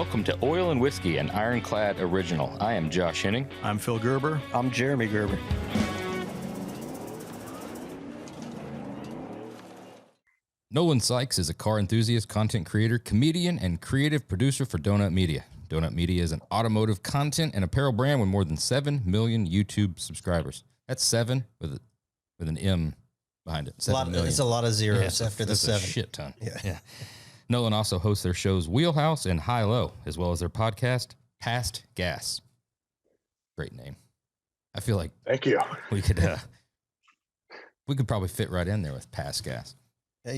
Welcome to Oil and Whiskey, an Ironclad original. I am Josh Henning. I'm Phil Gerber. I'm Jeremy Gerber. Nolan Sykes is a car enthusiast, content creator, comedian, and creative producer for Donut Media. Donut Media is an automotive content and apparel brand with more than 7 million YouTube subscribers. That's 7 with an M behind it. 7 million. It's a lot of zeros after the 7. A shit ton. Yeah. Nolan also hosts their shows Wheelhouse and HiLow, as well as their podcast, Past Gas. Great name. I feel like thank you. We could probably fit right in there with Past Gas. Yeah,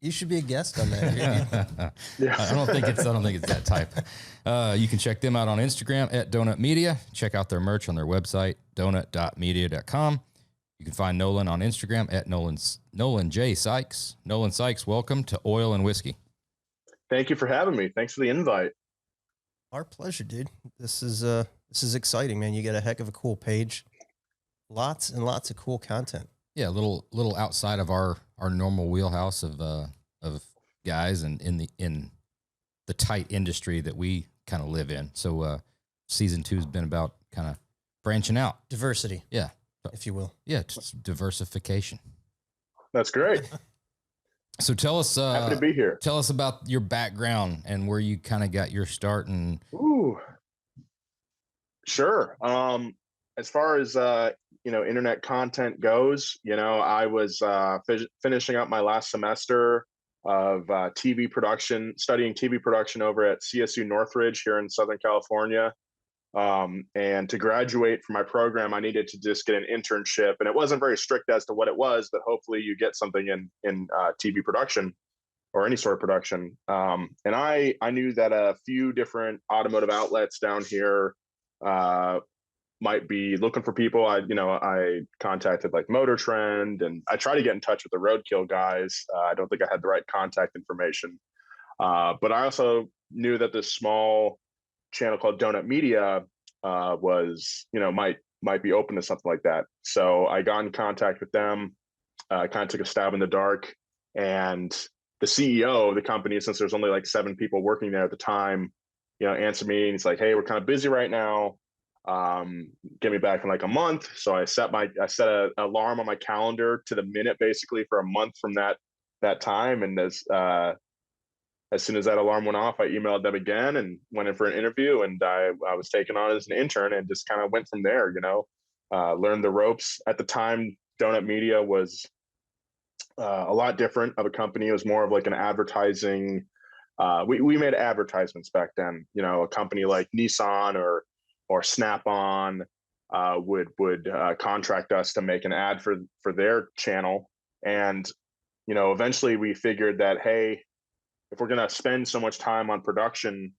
you should be a guest on that. Yeah. I don't think it's that type. You can check them out on Instagram at Donut Media. Check out their merch on their website, donut.media.com. You can find Nolan on Instagram at Nolan J. Sykes. Nolan Sykes, welcome to Oil and Whiskey. Thank you for having me. Thanks for the invite. Our pleasure, dude. This is exciting, man. You got a heck of a cool page. Lots and lots of cool content. Yeah, a little outside of our normal wheelhouse of guys and in the tight industry that we kind of live in. So season 2 has been about kind of branching out. Diversity. Yeah. If you will. Yeah, just diversification. That's great. So tell us happy to be here. Tell us about your background and where you kind of got your start and Sure. As far as internet content goes, I was finishing up my last semester of TV production, studying TV production over at CSU Northridge here in Southern California. And to graduate from my program, I needed to just get an internship, and it wasn't very strict as to what it was, but hopefully you get something in TV production or any sort of production. And I knew that a few different automotive outlets down here might be looking for people. I contacted like Motor Trend, and I tried to get in touch with the Roadkill guys. I don't think I had the right contact information, but I also knew that this small channel called Donut Media was might be open to something like that. So I got in contact with them, kind of took a stab in the dark, and the CEO of the company, since there's only like 7 people working there at the time, answered me, and he's like, "Hey, we're kind of busy right now. Get me back in like a month." So I set an alarm on my calendar to the minute, basically, for a month from that time. And as soon as that alarm went off, I emailed them again and went in for an interview, and I was taken on as an intern and just kind of went from there, learned the ropes. At the time, Donut Media was a lot different of a company. It was more of like an advertising. We made advertisements back then. A company like Nissan or Snap-on would contract us to make an ad for their channel. And, eventually we figured that, hey, if we're going to spend so much time on production,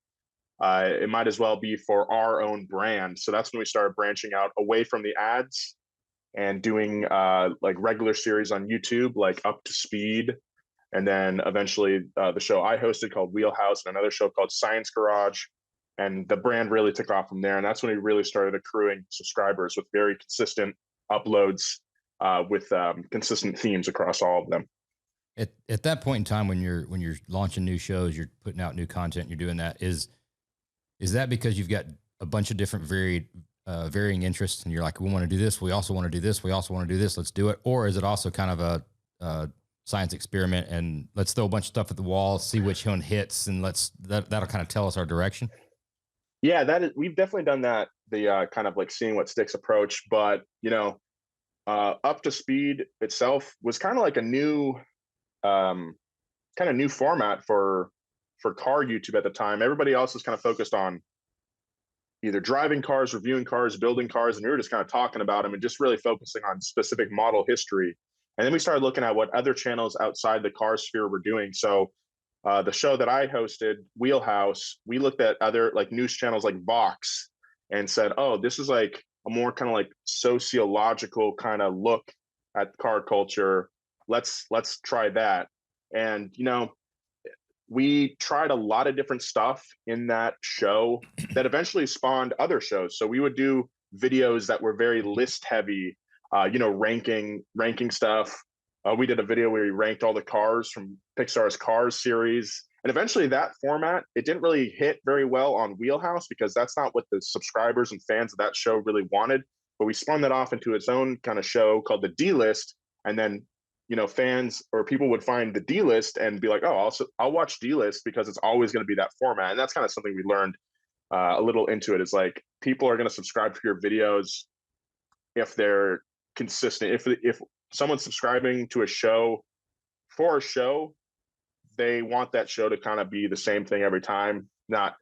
it might as well be for our own brand. So that's when we started branching out away from the ads and doing like regular series on YouTube, like Up to Speed. And then eventually the show I hosted called Wheelhouse, and another show called Science Garage. And the brand really took off from there. And that's when we really started accruing subscribers with very consistent uploads with consistent themes across all of them. At that point in time, when you're launching new shows, you're putting out new content, you're doing that, is that because you've got a bunch of different varying interests, and you're like, we want to do this, we also want to do this, we also want to do this, let's do it? Or is it also kind of a science experiment, and let's throw a bunch of stuff at the wall, see which one hits, and that'll kind of tell us our direction? Yeah, we've definitely done that, the kind of like seeing what sticks approach. But Up to Speed itself was kind of like a new format for car YouTube at the time. Everybody else was kind of focused on either driving cars, reviewing cars, building cars, and we were just kind of talking about them and just really focusing on specific model history. And then we started looking at what other channels outside the car sphere were doing. So the show that I hosted, Wheelhouse, we looked at other like news channels like Vox and said, oh, this is like a more kind of like sociological kind of look at car culture. Let's try that. And, we tried a lot of different stuff in that show that eventually spawned other shows. So we would do videos that were very list heavy, ranking stuff. We did a video where we ranked all the cars from Pixar's Cars series. And eventually that format, it didn't really hit very well on Wheelhouse because that's not what the subscribers and fans of that show really wanted. But we spun that off into its own kind of show called the D List. And then, fans or people would find the D List and be like, oh, I'll watch D List because it's always going to be that format. And that's kind of something we learned a little into it. Is like, people are going to subscribe to your videos if they're consistent. If someone's subscribing to a show for a show, they want that show to kind of be the same thing every time, not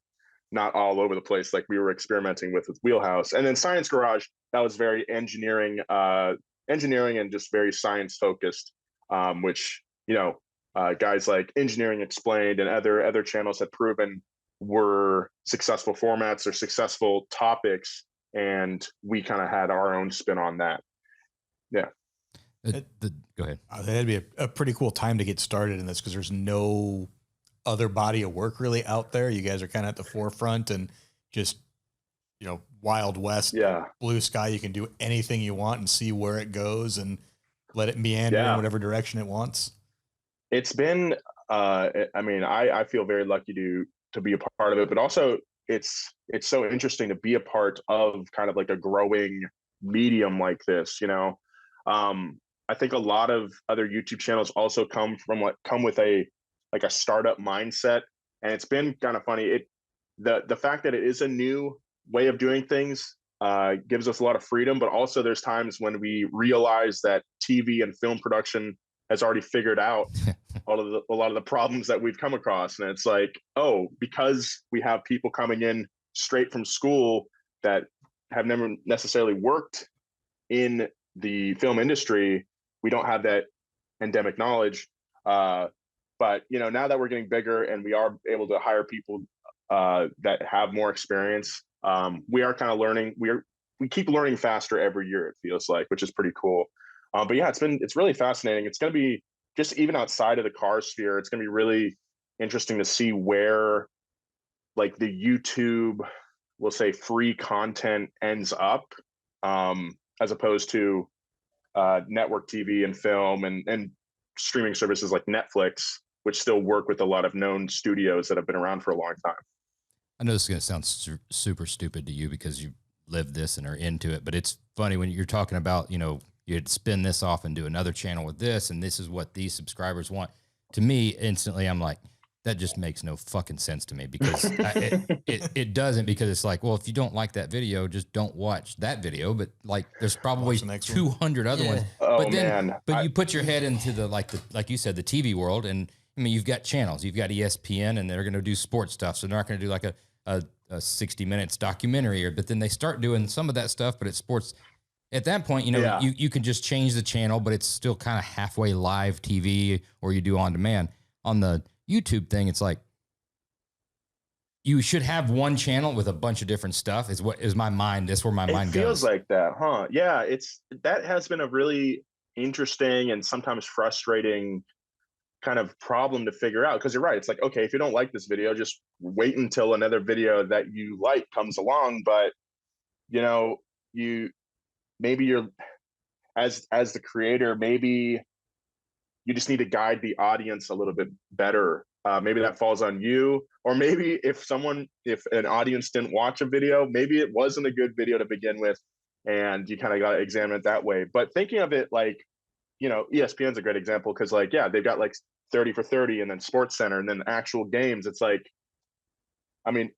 all over the place like we were experimenting with Wheelhouse. And then Science Garage, that was very engineering and just very science focused, which guys like Engineering Explained and other channels have proven were successful formats or successful topics, and we kind of had our own spin on that. Yeah. Go ahead. That'd be a pretty cool time to get started in this because there's no other body of work really out there. You guys are kind of at the forefront and just, Wild West, blue sky. You can do anything you want and see where it goes and let it meander in whatever direction it wants. It's been, I feel very lucky to be a part of it, but also it's so interesting to be a part of kind of like a growing medium like this, I think a lot of other YouTube channels also come with a startup mindset, and it's been kind of funny. The fact that it is a new way of doing things gives us a lot of freedom, but also there's times when we realize that TV and film production has already figured out a lot of the problems that we've come across, and it's like, oh, because we have people coming in straight from school that have never necessarily worked in the film industry, we don't have that endemic knowledge. But now that we're getting bigger and we are able to hire people that have more experience, we are kind of learning. We keep learning faster every year, it feels like, which is pretty cool. But yeah, it's really fascinating. It's going to be, just even outside of the car sphere, it's going to be really interesting to see where like the YouTube, we'll say, free content ends up, as opposed to network TV and film and streaming services like Netflix, which still work with a lot of known studios that have been around for a long time. I know this is going to sound super stupid to you because you live this and are into it, but it's funny when you're talking about, you'd spin this off and do another channel with this, and this is what these subscribers want. To me, instantly, I'm like, that just makes no fucking sense to me because it doesn't, because it's like, well, if you don't like that video, just don't watch that video. But like, there's probably 200 other ones. Oh, but then, you put your head into like you said, the TV world. And I mean, you've got channels, you've got ESPN, and they're going to do sports stuff. So they're not going to do like a 60 minutes documentary, but then they start doing some of that stuff, but it's sports. At that point, you can just change the channel, but it's still kind of halfway live TV, or you do on demand. On the YouTube thing, it's like you should have one channel with a bunch of different stuff. Is what is my mind. That's where my mind goes. It feels like that, huh? Yeah, that has been a really interesting and sometimes frustrating kind of problem to figure out, because you're right. It's like, okay, if you don't like this video, just wait until another video that you like comes along. But maybe you're as the creator, maybe you just need to guide the audience a little bit better. Maybe that falls on you, or maybe if an audience didn't watch a video, maybe it wasn't a good video to begin with, and you kind of got to examine it that way. But thinking of it like, ESPN's a great example, because like, yeah, they've got like 30 for 30 and then Sports Center and then actual games. It's like, I mean,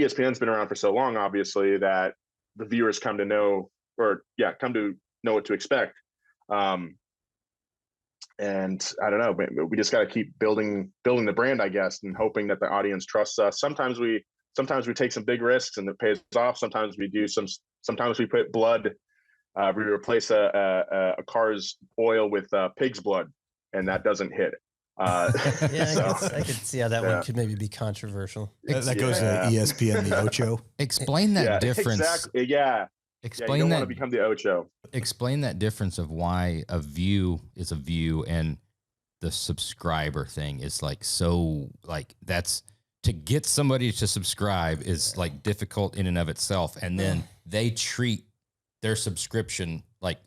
ESPN's been around for so long, obviously, that the viewers come to know what to expect. And I don't know, we just got to keep building the brand, I guess, and hoping that the audience trusts us. Sometimes we take some big risks and it pays off. Sometimes we put blood. We replace a car's oil with pig's blood, and that doesn't hit. I could see how that one could maybe be controversial. That goes to ESPN, the Ocho. Explain that difference. Exactly. Yeah. Explain you don't that. Want to become the Ocho. Explain that difference of why a view is a view and the subscriber thing is like, so like, that's to get somebody to subscribe is like difficult in and of itself. And then they treat their subscription like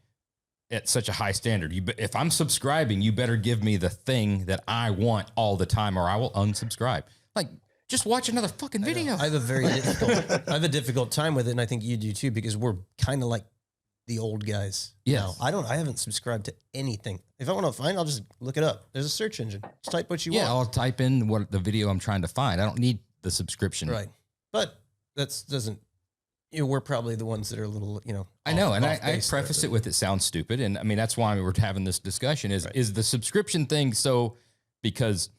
at such a high standard. If I'm subscribing, you better give me the thing that I want all the time, or I will unsubscribe. Like, just watch another fucking video. I have a difficult time with it, and I think you do too, because we're kind of like the old guys. Yeah, I haven't subscribed to anything. If I want to find, I'll just look it up. There's a search engine. Just type what you want. Yeah, I'll type in what the video I'm trying to find. I don't need the subscription. Right. But doesn't, we're probably the ones that are a little, I know. And I preface it with, it sounds stupid. And I mean, that's why we're having this discussion is the subscription thing. So because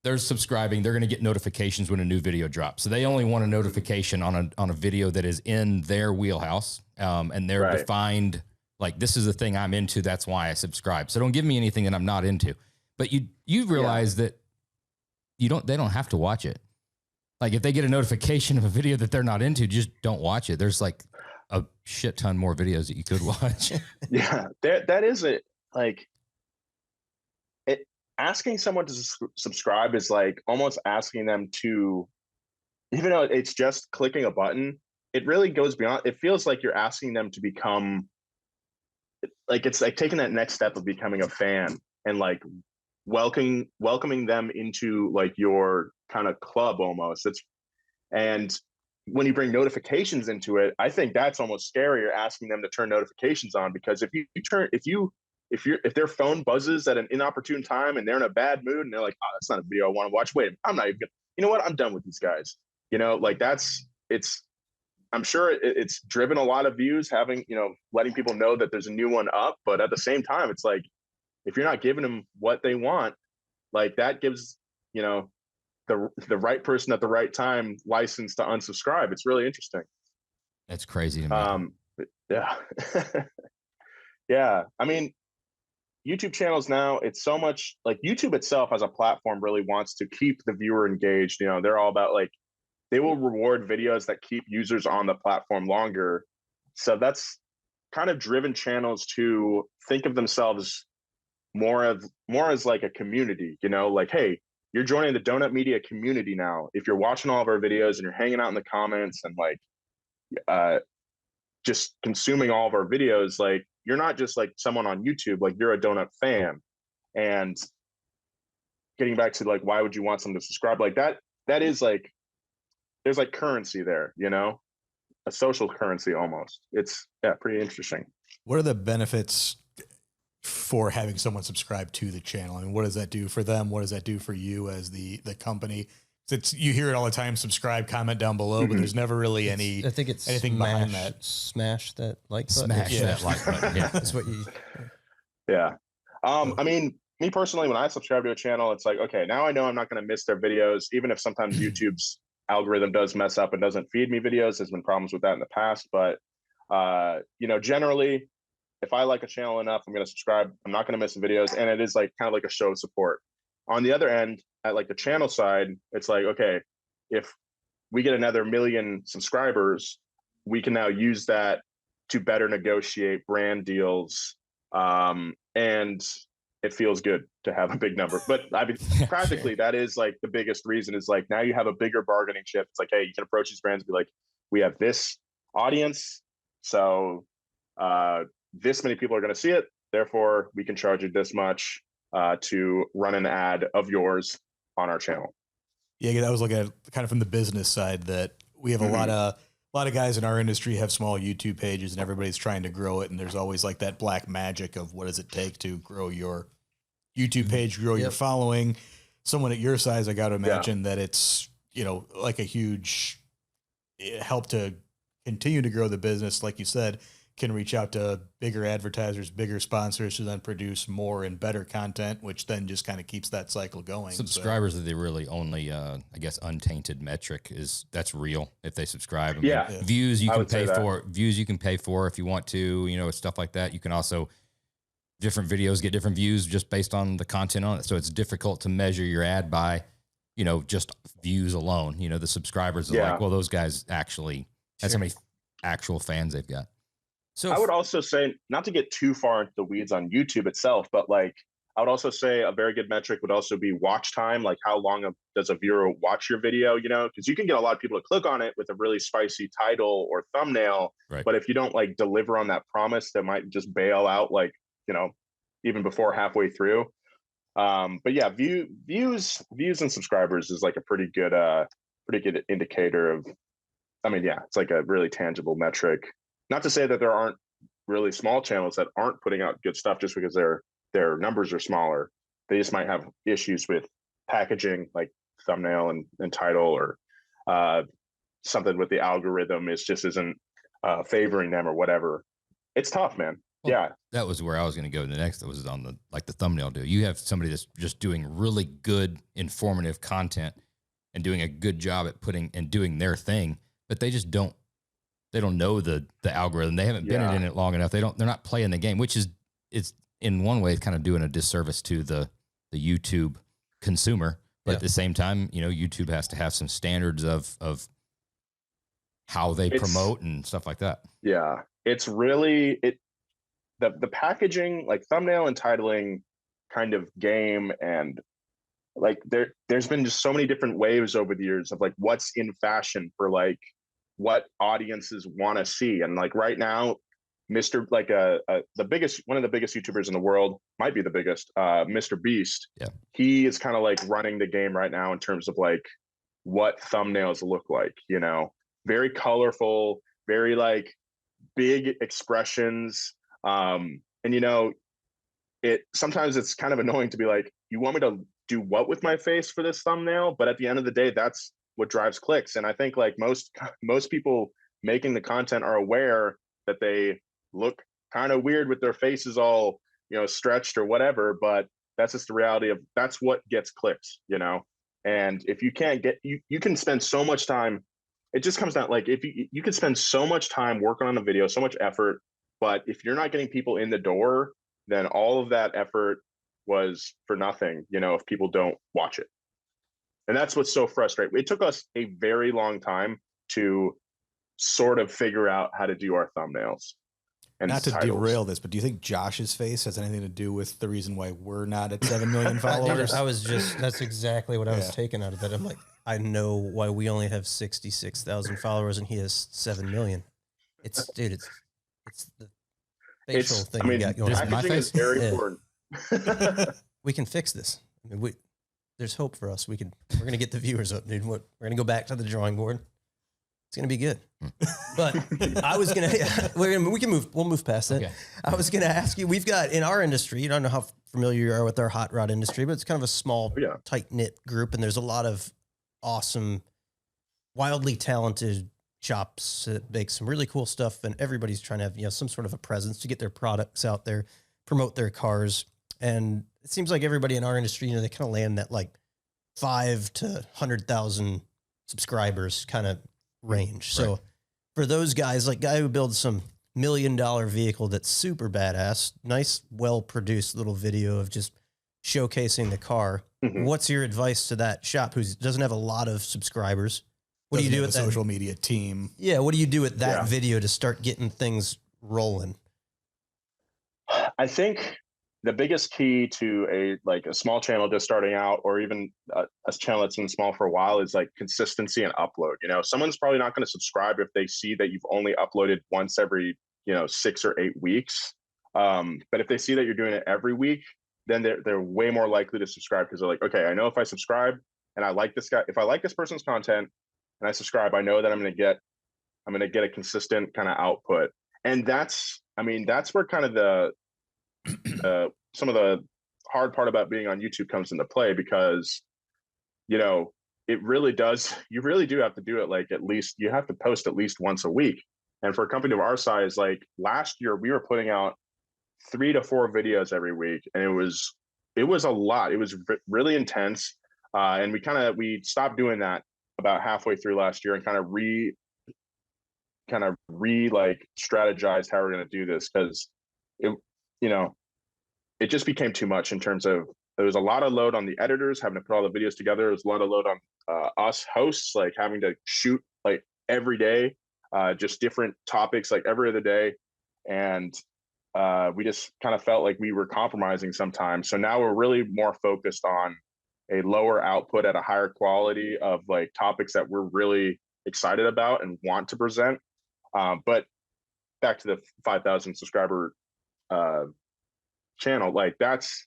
they're subscribing, they're going to get notifications when a new video drops. So they only want a notification on a video that is in their wheelhouse. And they're defined like, this is the thing I'm into. That's why I subscribe. So don't give me anything that I'm not into. But you realize that they don't have to watch it. Like if they get a notification of a video that they're not into, just don't watch it. There's like a shit ton more videos that you could watch. Yeah, that is it. Like asking someone to subscribe is like almost asking them to, even though it's just clicking a button, it really goes beyond. It feels like you're asking them to become, like it's like taking that next step of becoming a fan and like welcoming them into like your kind of club almost. And when you bring notifications into it, I think that's almost scarier, asking them to turn notifications on, because if their phone buzzes at an inopportune time and they're in a bad mood and they're like, oh, that's not a video I want to watch. Wait, I'm not even gonna, you know what? I'm done with these guys. Like I'm sure it's driven a lot of views, letting people know that there's a new one up. But at the same time, it's like, if you're not giving them what they want, like that gives, the right person at the right time license to unsubscribe. It's really interesting. That's crazy to me. Yeah. Yeah. I mean, YouTube channels now, it's so much like YouTube itself as a platform really wants to keep the viewer engaged. They're all about like, they will reward videos that keep users on the platform longer. So that's kind of driven channels to think of themselves more as like a community, like, hey, you're joining the Donut Media community now. If you're watching all of our videos and you're hanging out in the comments and like just consuming all of our videos, like you're not just like someone on YouTube, like you're a Donut fan. And getting back to like, why would you want someone to subscribe? Like that is like, there's like currency there, a social currency almost. It's pretty interesting. What are the benefits for having someone subscribe to the channel? I mean, what does that do for them? What does that do for you as the company? You hear it all the time, subscribe, comment down below, but there's never really I think it's anything behind that. Smash that like button. Smash that like button. Yeah. That's what you. Yeah. I mean, me personally, when I subscribe to a channel, it's like, okay, now I know I'm not going to miss their videos, even if sometimes YouTube's algorithm does mess up and doesn't feed me videos. There's been problems with that in the past, but generally, if I like a channel enough, I'm going to subscribe. I'm not going to miss the videos, and it is like kind of like a show of support. On the other end, at like the channel side, it's like, okay, if we get another 1 million subscribers, we can now use that to better negotiate brand deals, and it feels good to have a big number. But I mean, practically, that is like the biggest reason is like now you have a bigger bargaining chip. It's like, hey, you can approach these brands and be like, we have this audience, so this many people are going to see it. Therefore, we can charge you this much to run an ad of yours on our channel. Yeah, I was looking at kind of from the business side that we have a lot of guys in our industry have small YouTube pages and everybody's trying to grow it. And there's always like that black magic of what does it take to grow your YouTube page, grow your following. Someone at your size, I got to imagine that it's, like a huge help to continue to grow the business. Like you said, can reach out to bigger advertisers, bigger sponsors to then produce more and better content, which then just kind of keeps that cycle going. Subscribers are the really only, I guess, untainted metric that's real if they subscribe. Views you can pay for. Views you can pay for if you want to, stuff like that. You can also, different videos get different views just based on the content on it. So it's difficult to measure your ad by, just views alone. The subscribers are like, well, those guys actually, that's how many actual fans they've got. So I would also say, not to get too far into the weeds on YouTube itself, but like I would also say a very good metric would also be watch time. Like how long does a viewer watch your video, you know, because you can get a lot of people to click on it with a really spicy title or thumbnail. Right. But if you don't like deliver on that promise, they might just bail out, like, you know, even before halfway through. But yeah, views and subscribers is like a pretty good indicator of, I mean, yeah, it's like a really tangible metric. Not to say that there aren't really small channels that aren't putting out good stuff just because their numbers are smaller. They just might have issues with packaging, like thumbnail and title, or something with the algorithm isn't favoring them or whatever. It's tough, man. Well, yeah, that was where I was going to go. The next that was on the thumbnail do. You have somebody that's just doing really good, informative content and doing a good job at putting and doing their thing, but they just don't know the algorithm. They haven't been in it long enough. They're not playing the game, which is, it's in one way, it's kind of doing a disservice to the YouTube consumer. But at the same time, you know, YouTube has to have some standards of how they promote and stuff like that. Yeah. It's really, the packaging, like thumbnail and titling kind of game, and like there's been just so many different waves over the years of like what's in fashion for like what audiences want to see. And like right now, Mr. like one of the biggest YouTubers in the world, might be the biggest, Mr. Beast. Yeah. He is kind of like running the game right now in terms of like what thumbnails look like, you know, very colorful, very like big expressions. And you know, sometimes it's kind of annoying to be like, you want me to do what with my face for this thumbnail? But at the end of the day, that's what drives clicks. And I think like most people making the content are aware that they look kind of weird with their faces all, you know, stretched or whatever, but that's just the reality of that's what gets clicks, you know. And if you can't get, you can spend so much time, it just comes down, like if you could spend so much time working on a video, so much effort, but if you're not getting people in the door, then all of that effort was for nothing, you know, if people don't watch it. And that's what's so frustrating. It took us a very long time to sort of figure out how to do our thumbnails. And not to derail this, but do you think Josh's face has anything to do with the reason why we're not at 7 million followers? That's exactly what I was taking out of that. I'm like, I know why we only have 66,000 followers and he has 7 million. It's the facial thing we got going on. My face is very important. We can fix this. I mean, there's hope for us. We're going to get the viewers up, dude. We're going to go back to the drawing board. It's going to be good. But I was going to, we'll move past that. Okay. I was going to ask you, we've got in our industry, I don't know how familiar you are with our hot rod industry, but it's kind of a small, tight knit group. And there's a lot of awesome, wildly talented shops that make some really cool stuff. And everybody's trying to have, you know, some sort of a presence to get their products out there, promote their cars. And it seems like everybody in our industry, you know, they kind of land that like 5 to 100,000 subscribers kind of range. Right. So for those guys, like guy who builds some $1 million vehicle that's super badass, nice, well-produced little video of just showcasing the car. Mm-hmm. What's your advice to that shop who doesn't have a lot of subscribers? What do you do with that social media team? Yeah. What do you do with that video to start getting things rolling? I think the biggest key to a small channel just starting out, or even a channel that's been small for a while, is like consistency and upload. You know, someone's probably not going to subscribe if they see that you've only uploaded once every, 6 or 8 weeks. But if they see that you're doing it every week, then they're way more likely to subscribe, because they're like, okay, I know if I subscribe and I like this guy, if I like this person's content and I subscribe, I know that I'm going to get a consistent kind of output. And that's where kind of some of the hard part about being on YouTube comes into play, because, you know, you really do have to do it. Like, at least you have to post at least once a week. And for a company of our size, like last year, we were putting out 3 to 4 videos every week. And it was a lot. It was really intense. And we stopped doing that about halfway through last year, and kind of strategized how we're going to do this. Cause it just became too much in terms of, there was a lot of load on the editors having to put all the videos together. There was a lot of load on us hosts, like having to shoot like every day, just different topics like every other day. And we just kind of felt like we were compromising sometimes. So now we're really more focused on a lower output at a higher quality of like topics that we're really excited about and want to present. But back to the 5,000 subscriber channel, like that's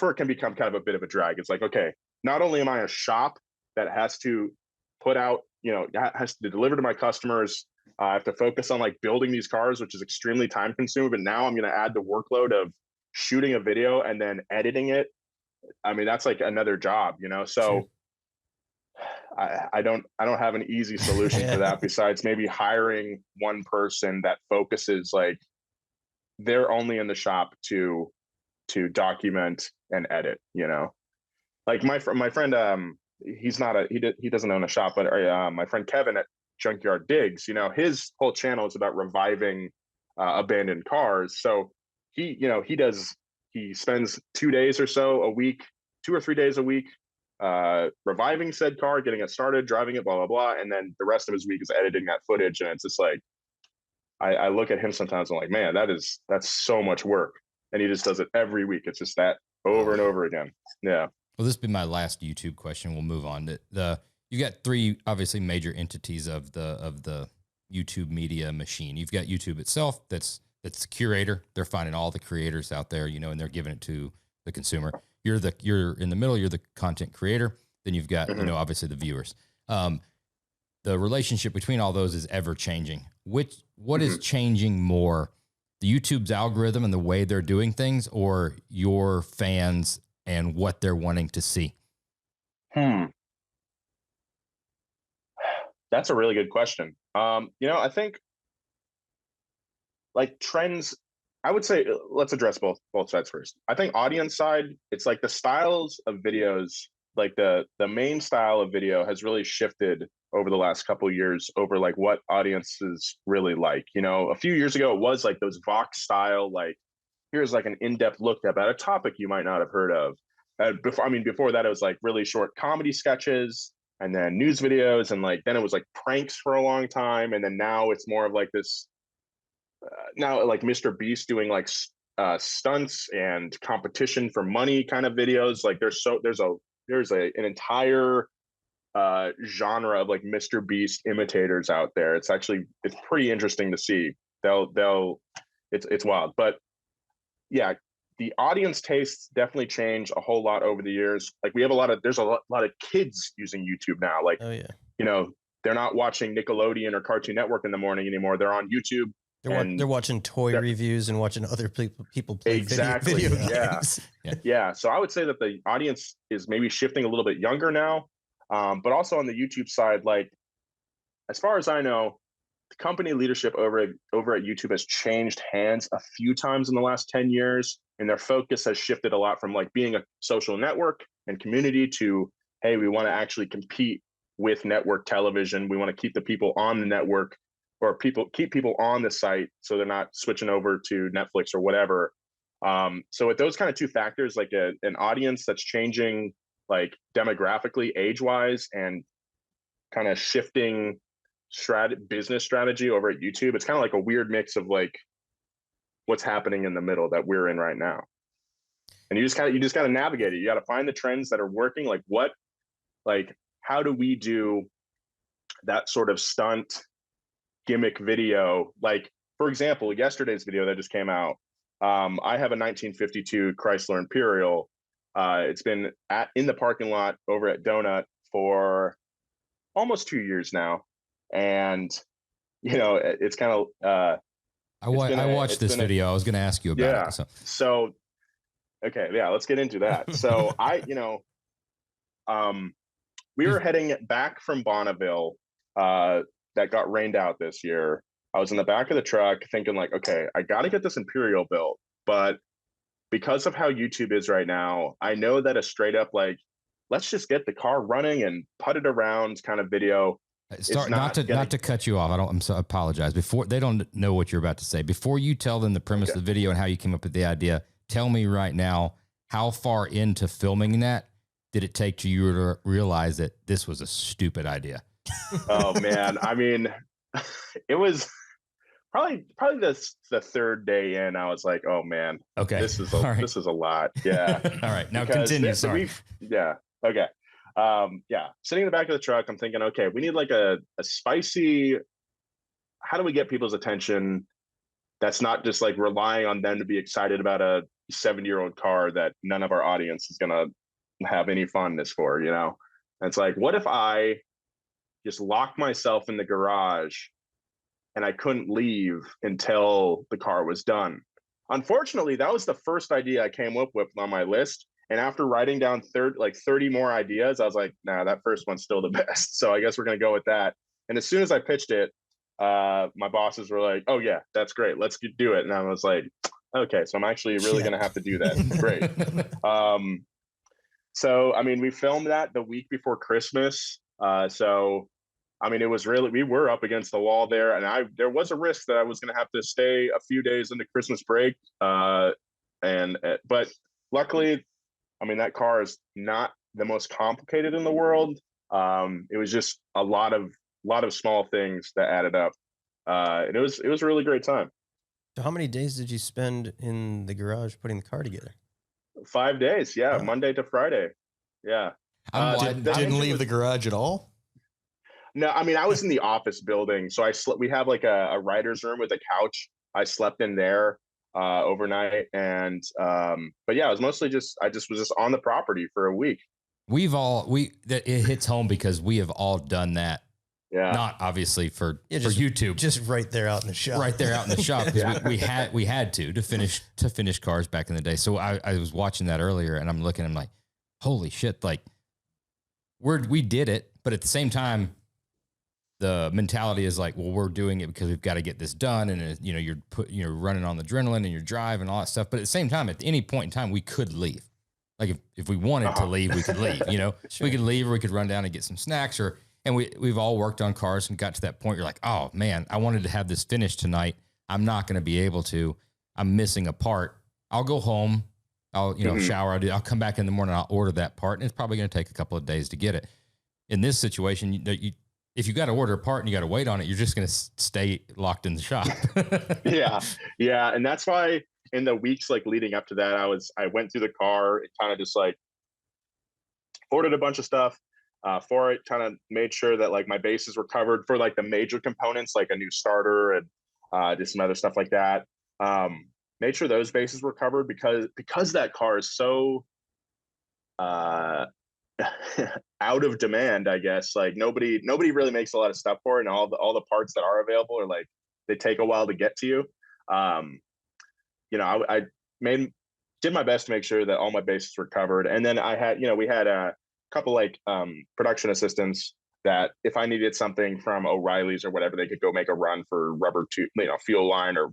where it can become kind of a bit of a drag. It's like, okay, not only am I a shop that has to put out, has to deliver to my customers, I have to focus on like building these cars, which is extremely time consuming, but now I'm going to add the workload of shooting a video and then editing it. I mean, that's like another job, so I don't have an easy solution for that besides maybe hiring one person that focuses, like they're only in the shop to document and edit, like my friend, he doesn't own a shop, but my friend Kevin at Junkyard Digs, his whole channel is about reviving abandoned cars. So he spends 2 days or so a week, 2 or 3 days a week, reviving said car, getting it started, driving it, blah, blah, blah. And then the rest of his week is editing that footage. And it's just like, I look at him sometimes, I'm like, man, that's so much work. And he just does it every week. It's just that over and over again. Yeah. Well, this will be my last YouTube question. We'll move on. You got 3 obviously major entities of the YouTube media machine. You've got YouTube itself, that's the curator. They're finding all the creators out there, and they're giving it to the consumer. You're in the middle. You're the content creator. Then you've got obviously the viewers. The relationship between all those is ever changing. What is changing more, the YouTube's algorithm and the way they're doing things, or your fans and what they're wanting to see? That's a really good question. I think like trends, I would say, let's address both sides first. I think audience side, it's like the styles of videos, like the main style of video has really shifted over the last couple of years over like what audiences really like. A few years ago, it was like those Vox style, like here's like an in-depth look about a topic you might not have heard of. Before that, it was like really short comedy sketches and then news videos. And like, then it was like pranks for a long time. And then now it's more of like this, now like Mr. Beast doing like stunts and competition for money kind of videos. Like there's an entire genre of like Mr. Beast imitators out there. It's pretty interesting to see. It's wild. But yeah, the audience tastes definitely change a whole lot over the years. Like there's a lot of kids using YouTube now. Like, they're not watching Nickelodeon or Cartoon Network in the morning anymore. They're on YouTube. They're watching toy reviews and watching other people play video games. Yeah. So I would say that the audience is maybe shifting a little bit younger now. But also on the YouTube side, like as far as I know, the company leadership over at YouTube has changed hands a few times in the last 10 years. And their focus has shifted a lot from like being a social network and community to, hey, we want to actually compete with network television. We want to keep the people on the network, or keep people on the site so they're not switching over to Netflix or whatever. So with those kind of two factors, like an audience that's changing like demographically, age-wise, and kind of shifting business strategy over at YouTube, it's kind of like a weird mix of like what's happening in the middle that we're in right now. And you just got to navigate it. You got to find the trends that are working. Like how do we do that sort of stunt gimmick video? Like, for example, yesterday's video that just came out, I have a 1952 Chrysler Imperial. It's been in the parking lot over at Donut for almost 2 years now. And, it's kind of, I watched this video. I was going to ask you about it. So, okay. Yeah, let's get into that. So we were heading back from Bonneville, that got rained out this year. I was in the back of the truck thinking like, okay, I got to get this Imperial built. But because of how YouTube is right now, I know that a straight up like, let's just get the car running and put it around kind of video. Not to cut you off. I apologize. Before they don't know what you're about to say. Before you tell them the premise of the video and how you came up with the idea, tell me right now, how far into filming that did it take you to realize that this was a stupid idea? Oh man. I mean, it was probably the third day in, I was like, oh man, okay, this is a lot. Yeah. All right, now continue. Sorry. Yeah. Okay. Yeah. Sitting in the back of the truck, I'm thinking, okay, we need like a spicy. How do we get people's attention? That's not just like relying on them to be excited about a 7-year-old car that none of our audience is gonna have any fondness for, you know? And it's like, what if I just locked myself in the garage and I couldn't leave until the car was done? Unfortunately, that was the first idea I came up with on my list. And after writing down 30 more ideas, I was like, nah, that first one's still the best. So I guess we're gonna go with that. And as soon as I pitched it, my bosses were like, oh yeah, that's great, let's do it. And I was like, okay, so I'm actually really gonna have to do that. Great. So I mean, we filmed that the week before Christmas. So I mean, it was really, we were up against the wall there, and there was a risk that I was gonna have to stay a few days into Christmas break. But luckily, I mean, that car is not the most complicated in the world. It was just a lot of small things that added up. And it was a really great time. So how many days did you spend in the garage putting the car together? 5 days. Yeah. Oh. Monday to Friday. Yeah. Didn't leave the garage at all? No, I mean, I was in the office building. So we have like a writer's room with a couch. I slept in there overnight. And, but yeah, it was mostly I was just on the property for a week. It hits home because we have all done that. Yeah. Not obviously for YouTube. Just right there out in the shop. Right there out in the shop. Because we had to finish cars back in the day. So I was watching that earlier and I'm like, holy shit, like we did it, but at the same time, the mentality is like, well, we're doing it because we've got to get this done. And you're running on the adrenaline and your drive and all that stuff. But at the same time, at any point in time, we could leave. Like if we wanted to leave, we could leave, Sure. We could leave, or we could run down and get some snacks, and we've all worked on cars and got to that point. You're like, oh man, I wanted to have this finished tonight. I'm not going to be able to. I'm missing a part. I'll go home. I'll shower. I'll come back in the morning. I'll order that part, and it's probably going to take a couple of days to get it. In this situation, if you got to order a part and you got to wait on it, you're just going to stay locked in the shop. Yeah, and that's why in the weeks like leading up to that, I went through the car and kind of just like ordered a bunch of stuff for it, kind of made sure that like my bases were covered for like the major components, like a new starter and just some other stuff like that. Made sure those bases were covered because that car is so out of demand, I guess. Like nobody really makes a lot of stuff for it, and all the parts that are available are like, they take a while to get to you. I did my best to make sure that all my bases were covered. And then I had, we had a couple like production assistants that if I needed something from O'Reilly's or whatever, they could go make a run for rubber tube, fuel line or,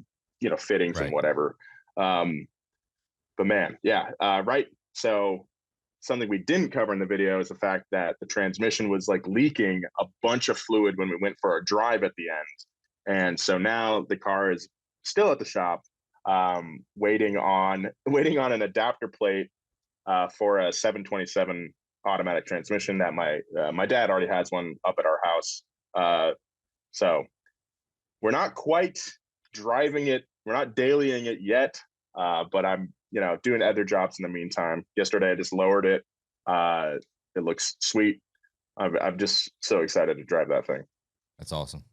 fittings and whatever. But man, yeah. Right. So something we didn't cover in the video is the fact that the transmission was like leaking a bunch of fluid when we went for a drive at the end. And so now the car is still at the shop, waiting on an adapter plate for a 727 automatic transmission that my dad already has one up at our house. So we're not quite driving it, we're not dailying it yet, but I'm doing other jobs in the meantime. Yesterday I just lowered it. It looks sweet. I'm just so excited to drive that thing. That's awesome.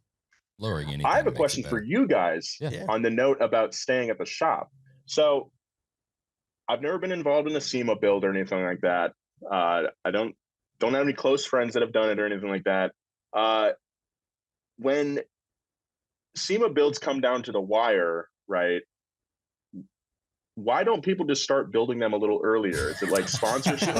Lowering anything. I have a question for you guys on the note about staying at the shop. So I've never been involved in a SEMA build or anything like that. I don't have any close friends that have done it or anything like that. When SEMA builds come down to the wire, right? Why don't people just start building them a little earlier? Is it like sponsorship?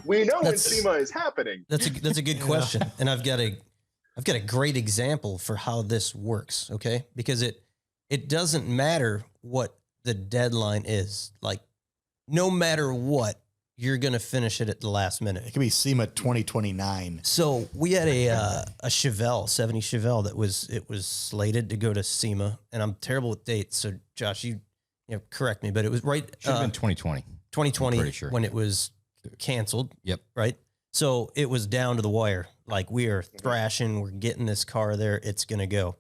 We know when SEMA is happening. That's a good question, and I've got a great example for how this works. Okay, because it doesn't matter what the deadline is. Like, no matter what, you're going to finish it at the last minute. It could be SEMA 2029. So we had a Chevelle, 70 Chevelle that was slated to go to SEMA, and I'm terrible with dates. So Josh, you correct me, but it was right. Should have been 2020. 2020 pretty sure. When it was canceled. Yep. Right. So it was down to the wire. Like, we are thrashing. We're getting this car there. It's going to go.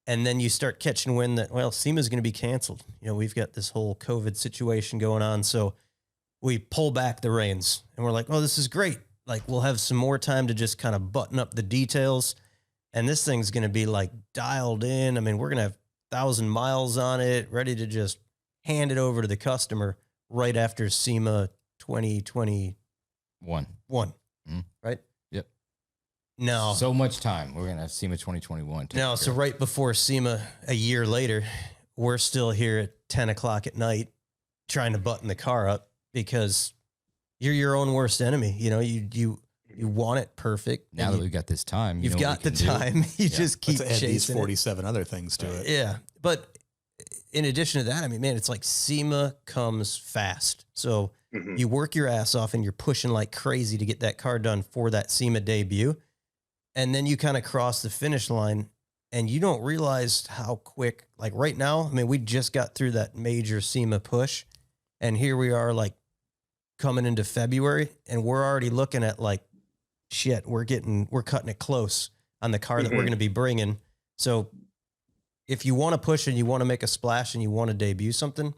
And then you start catching wind that, well, SEMA's going to be canceled. You know, we've got this whole COVID situation going on. So we pull back the reins and we're like, oh, this is great. Like, we'll have some more time to just kind of button up the details. And this thing's going to be like dialed in. I mean, we're going to have 1,000 miles on it, ready to just hand it over to the customer right after SEMA 2021. Right? Yep. No. So much time. We're going to have SEMA 2021. No, so right before SEMA, a year later, we're still here at 10 o'clock at night trying to button the car up because you're your own worst enemy. You know, you want it perfect. Now that we've got this time, you've got the time. You just keep Let's add chasing these 47 other things to it. Yeah. But in addition to that, I mean, man, it's like SEMA comes fast. So you work your ass off and you're pushing like crazy to get that car done for that SEMA debut. And then you kind of cross the finish line and you don't realize how quick, like right now, I mean, we just got through that major SEMA push and here we are like coming into February and we're already looking at like, shit, we're cutting it close on the car that we're going to be bringing. So if you want to push and you want to make a splash and you want to debut something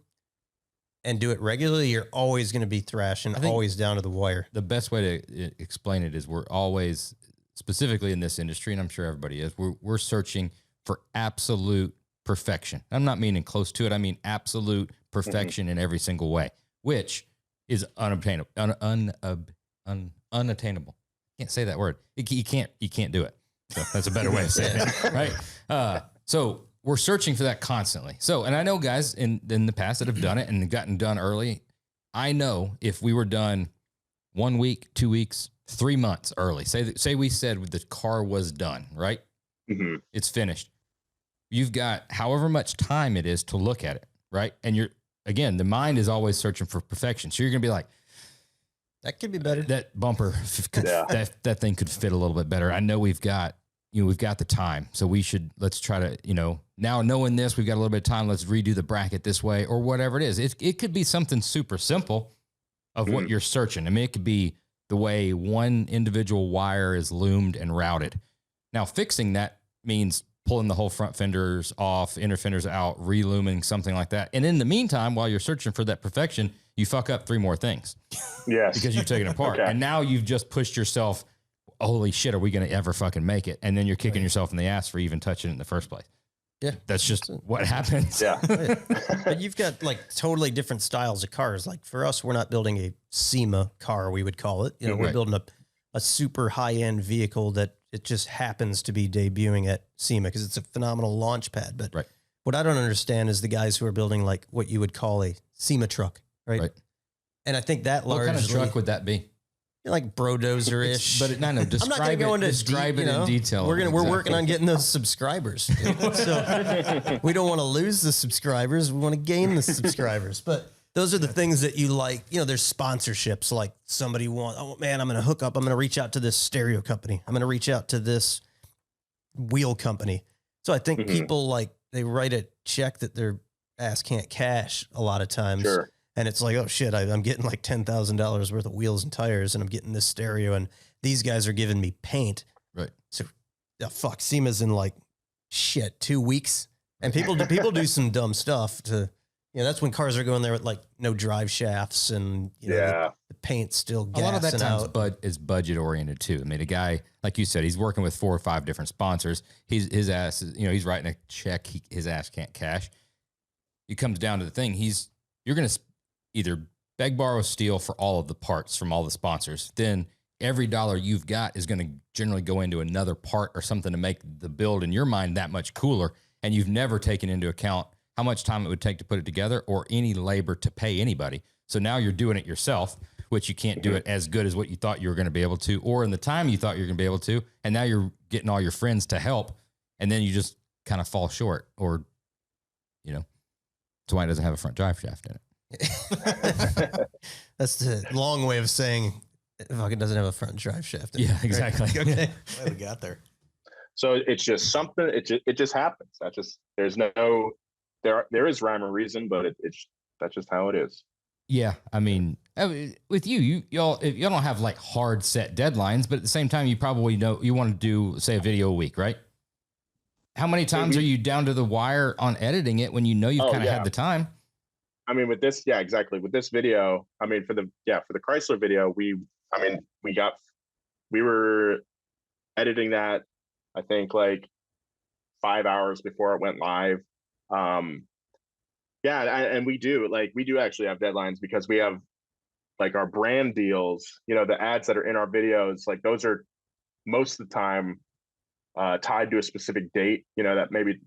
and do it regularly, you're always going to be thrashing, always down to the wire. The best way to explain it is we're always, specifically in this industry, and I'm sure everybody is, we're searching for absolute perfection. I'm not meaning close to it. I mean absolute perfection in every single way, which is unobtainable, unattainable. Can't say that word. You can't do it. So that's a better way of saying it, right? So we're searching for that constantly. So, and I know guys in the past that have done it and gotten done early. I know if we were done 1 week, 2 weeks, 3 months early, say we said the car was done, right? It's finished. You've got however much time it is to look at it, right? And again, the mind is always searching for perfection. So you're going to be like, that could be better. That bumper, that thing could fit a little bit better. I know we've got the time, so let's try to, now knowing this, we've got a little bit of time. Let's redo the bracket this way or whatever it is. It could be something super simple of what you're searching. I mean, it could be the way one individual wire is loomed and routed. Now fixing that means pulling the whole front fenders off, inner fenders out, re-looming, something like that. And in the meantime, while you're searching for that perfection, you fuck up 3 more things. Yes. Because you've taken it apart. Okay. And now you've just pushed yourself, holy shit, are we going to ever fucking make it? And then you're kicking yourself in the ass for even touching it in the first place. Yeah. That's just what happens. Yeah. But you've got like totally different styles of cars. Like for us, we're not building a SEMA car, we would call it. We're building a super high-end vehicle that it just happens to be debuting at SEMA because it's a phenomenal launch pad. But what I don't understand is the guys who are building like what you would call a SEMA truck. Right. And I think that largely. What kind of truck would that be? Like brodozer-ish. But describe I'm not going to go into describe it in detail. We're working on getting those subscribers. So we don't want to lose the subscribers. We want to gain the subscribers. But those are the things that you like. There's sponsorships. Like somebody oh man, I'm going to hook up. I'm going to reach out to this stereo company. I'm going to reach out to this wheel company. So I think people they write a check that their ass can't cash a lot of times. Sure. And it's like, oh shit, I'm getting like $10,000 worth of wheels and tires and I'm getting this stereo and these guys are giving me paint. Right. So fuck, SEMA's in like 2 weeks. And people do some dumb stuff to, that's when cars are going there with like no drive shafts and the paint's still gassing out. A lot of that times is budget oriented too. I mean, a guy, like you said, he's working with 4 or 5 different sponsors. His ass is, he's writing a check. His ass can't cash. It comes down to the thing. You're going to either beg, borrow, steal for all of the parts from all the sponsors. Then every dollar you've got is going to generally go into another part or something to make the build in your mind that much cooler. And you've never taken into account how much time it would take to put it together or any labor to pay anybody. So now you're doing it yourself, which you can't do it as good as what you thought you were going to be able to, or in the time you thought you were going to be able to. And now you're getting all your friends to help. And then you just kind of fall short or, that's why it doesn't have a front drive shaft in it. That's the long way of saying it fucking doesn't have a front drive shaft. Yeah, exactly. Right? Okay. Glad we got there. So it's just something. It just happens. There's no there is rhyme or reason, but that's just how it is. Yeah, I mean, with y'all don't have like hard set deadlines, but at the same time, you probably know you want to do say a video a week, right? How many times are you down to the wire on editing it when you know you've kind of had the time? I mean, with this, yeah, exactly. With this video, I mean, for the Chrysler video, we were editing that, I think, like 5 hours before it went live. And we do actually have deadlines, because we have like our brand deals, the ads that are in our videos, like those are most of the time tied to a specific date, that maybe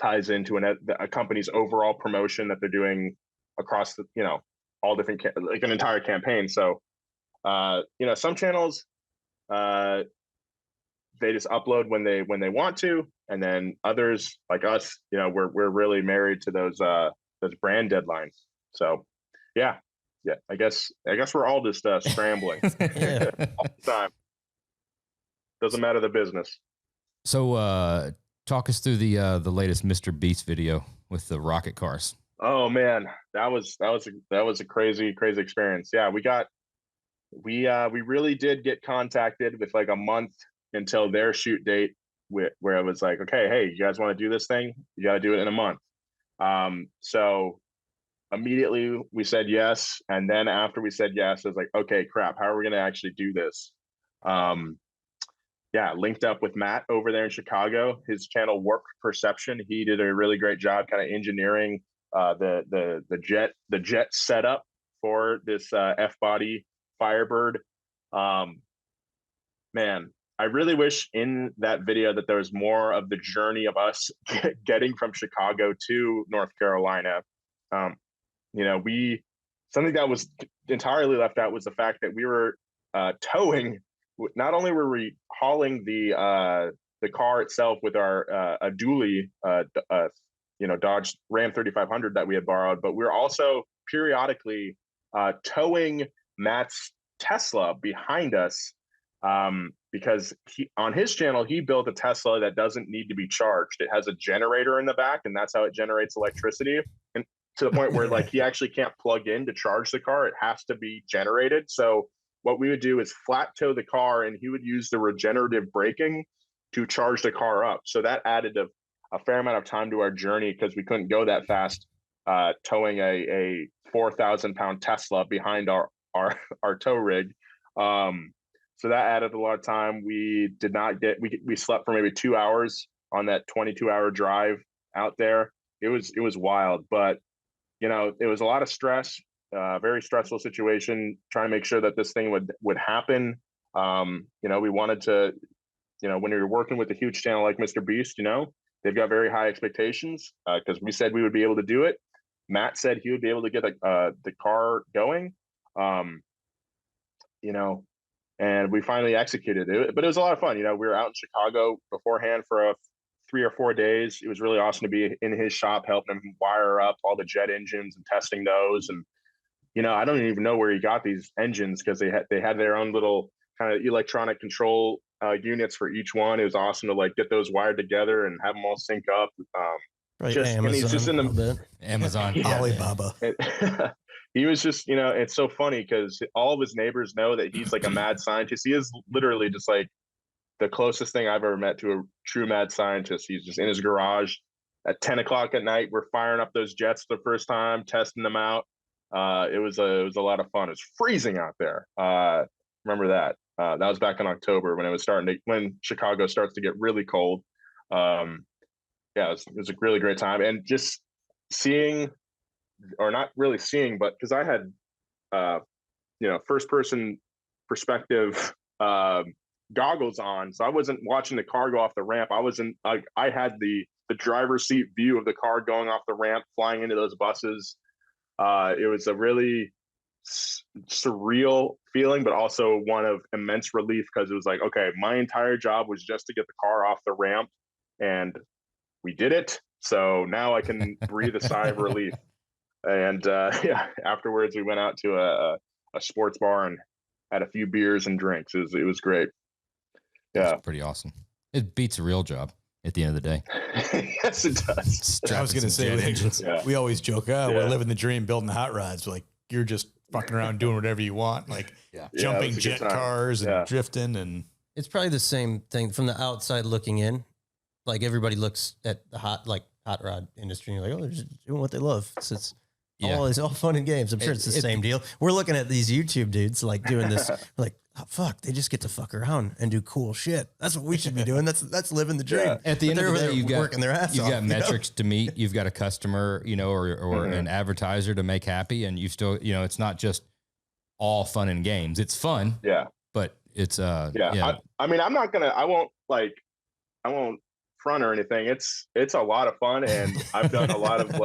ties into a company's overall promotion that they're doing across the, all different, like an entire campaign. So, some channels, they just upload when they want to, and then others like us, we're really married to those brand deadlines. So, yeah, I guess we're all just scrambling all the time. Doesn't matter the business. So, talk us through the latest Mr. Beast video with the rocket cars. Oh man, that was a crazy experience. Yeah, we really did get contacted with like a month until their shoot date, where it was like, okay, hey, you guys want to do this thing? You got to do it in a month. So immediately we said yes, and then after we said yes, it was like, okay, crap, how are we going to actually do this? Linked up with Matt over there in Chicago, his channel Warp Perception. He did a really great job kind of engineering the jet setup for this F-body Firebird. Man, I really wish in that video that there was more of the journey of us getting from Chicago to North Carolina. Something that was entirely left out was the fact that we were towing. Not only were we hauling the car itself with our a dually, Dodge Ram 3500 that we had borrowed, but we were also periodically towing Matt's Tesla behind us, because on his channel he built a Tesla that doesn't need to be charged. It has a generator in the back, and that's how it generates electricity. And to the point where like he actually can't plug in to charge the car; it has to be generated. So what we would do is flat tow the car, and he would use the regenerative braking to charge the car up. So that added a fair amount of time to our journey, because we couldn't go that fast towing a 4,000-pound Tesla behind our tow rig. So that added a lot of time. We did not get, we slept for maybe 2 hours on that 22-hour drive out there. It was wild, but it was a lot of stress. Very stressful situation, trying to make sure that this thing would happen. We wanted to, when you're working with a huge channel like Mr. Beast, they've got very high expectations, because we said we would be able to do it. Matt said he would be able to get the car going, and we finally executed it. But it was a lot of fun. We were out in Chicago beforehand for 3 or 4 days. It was really awesome to be in his shop, helping him wire up all the jet engines and testing those. And I don't even know where he got these engines, because they had their own little kind of electronic control units for each one. It was awesome to like get those wired together and have them all sync up. Amazon, and he's just in the Amazon, Alibaba. He was just, it's so funny because all of his neighbors know that he's like a mad scientist. He is literally just like the closest thing I've ever met to a true mad scientist. He's just in his garage at 10 o'clock at night. We're firing up those jets the first time, testing them out. It was a lot of fun. It's freezing out there. Remember that. That was back in October when it was when Chicago starts to get really cold. It was a really great time, and just seeing, or not really seeing, but because I had, first person perspective goggles on, so I wasn't watching the car go off the ramp. I had the driver's seat view of the car going off the ramp, flying into those buses. It was a really surreal feeling, but also one of immense relief, because it was like, okay, my entire job was just to get the car off the ramp, and we did it. So now I can breathe a sigh of relief. And afterwards we went out to a sports bar and had a few beers and drinks. It was great. Yeah, that's pretty awesome. It beats a real job at the end of the day. Yes, it does. I was going to say, we always joke, we're living the dream, building the hot rods. Like, you're just fucking around doing whatever you want, like jumping jet cars and drifting. And it's probably the same thing from the outside looking in. like everybody looks at the hot rod industry and you're like, oh, they're just doing what they love. So it's all fun and games. I'm sure it's the same deal. We're looking at these YouTube dudes like doing this. We're like, oh, fuck, they just get to fuck around and do cool shit. That's what we should be doing. That's living the dream. Yeah. At the end of the day, you've got working their ass off. You've got metrics to meet. You've got a customer, or an advertiser to make happy, and you still, it's not just all fun and games. It's fun. Yeah. But it's I mean, I won't front or anything. It's a lot of fun, and I've done a lot of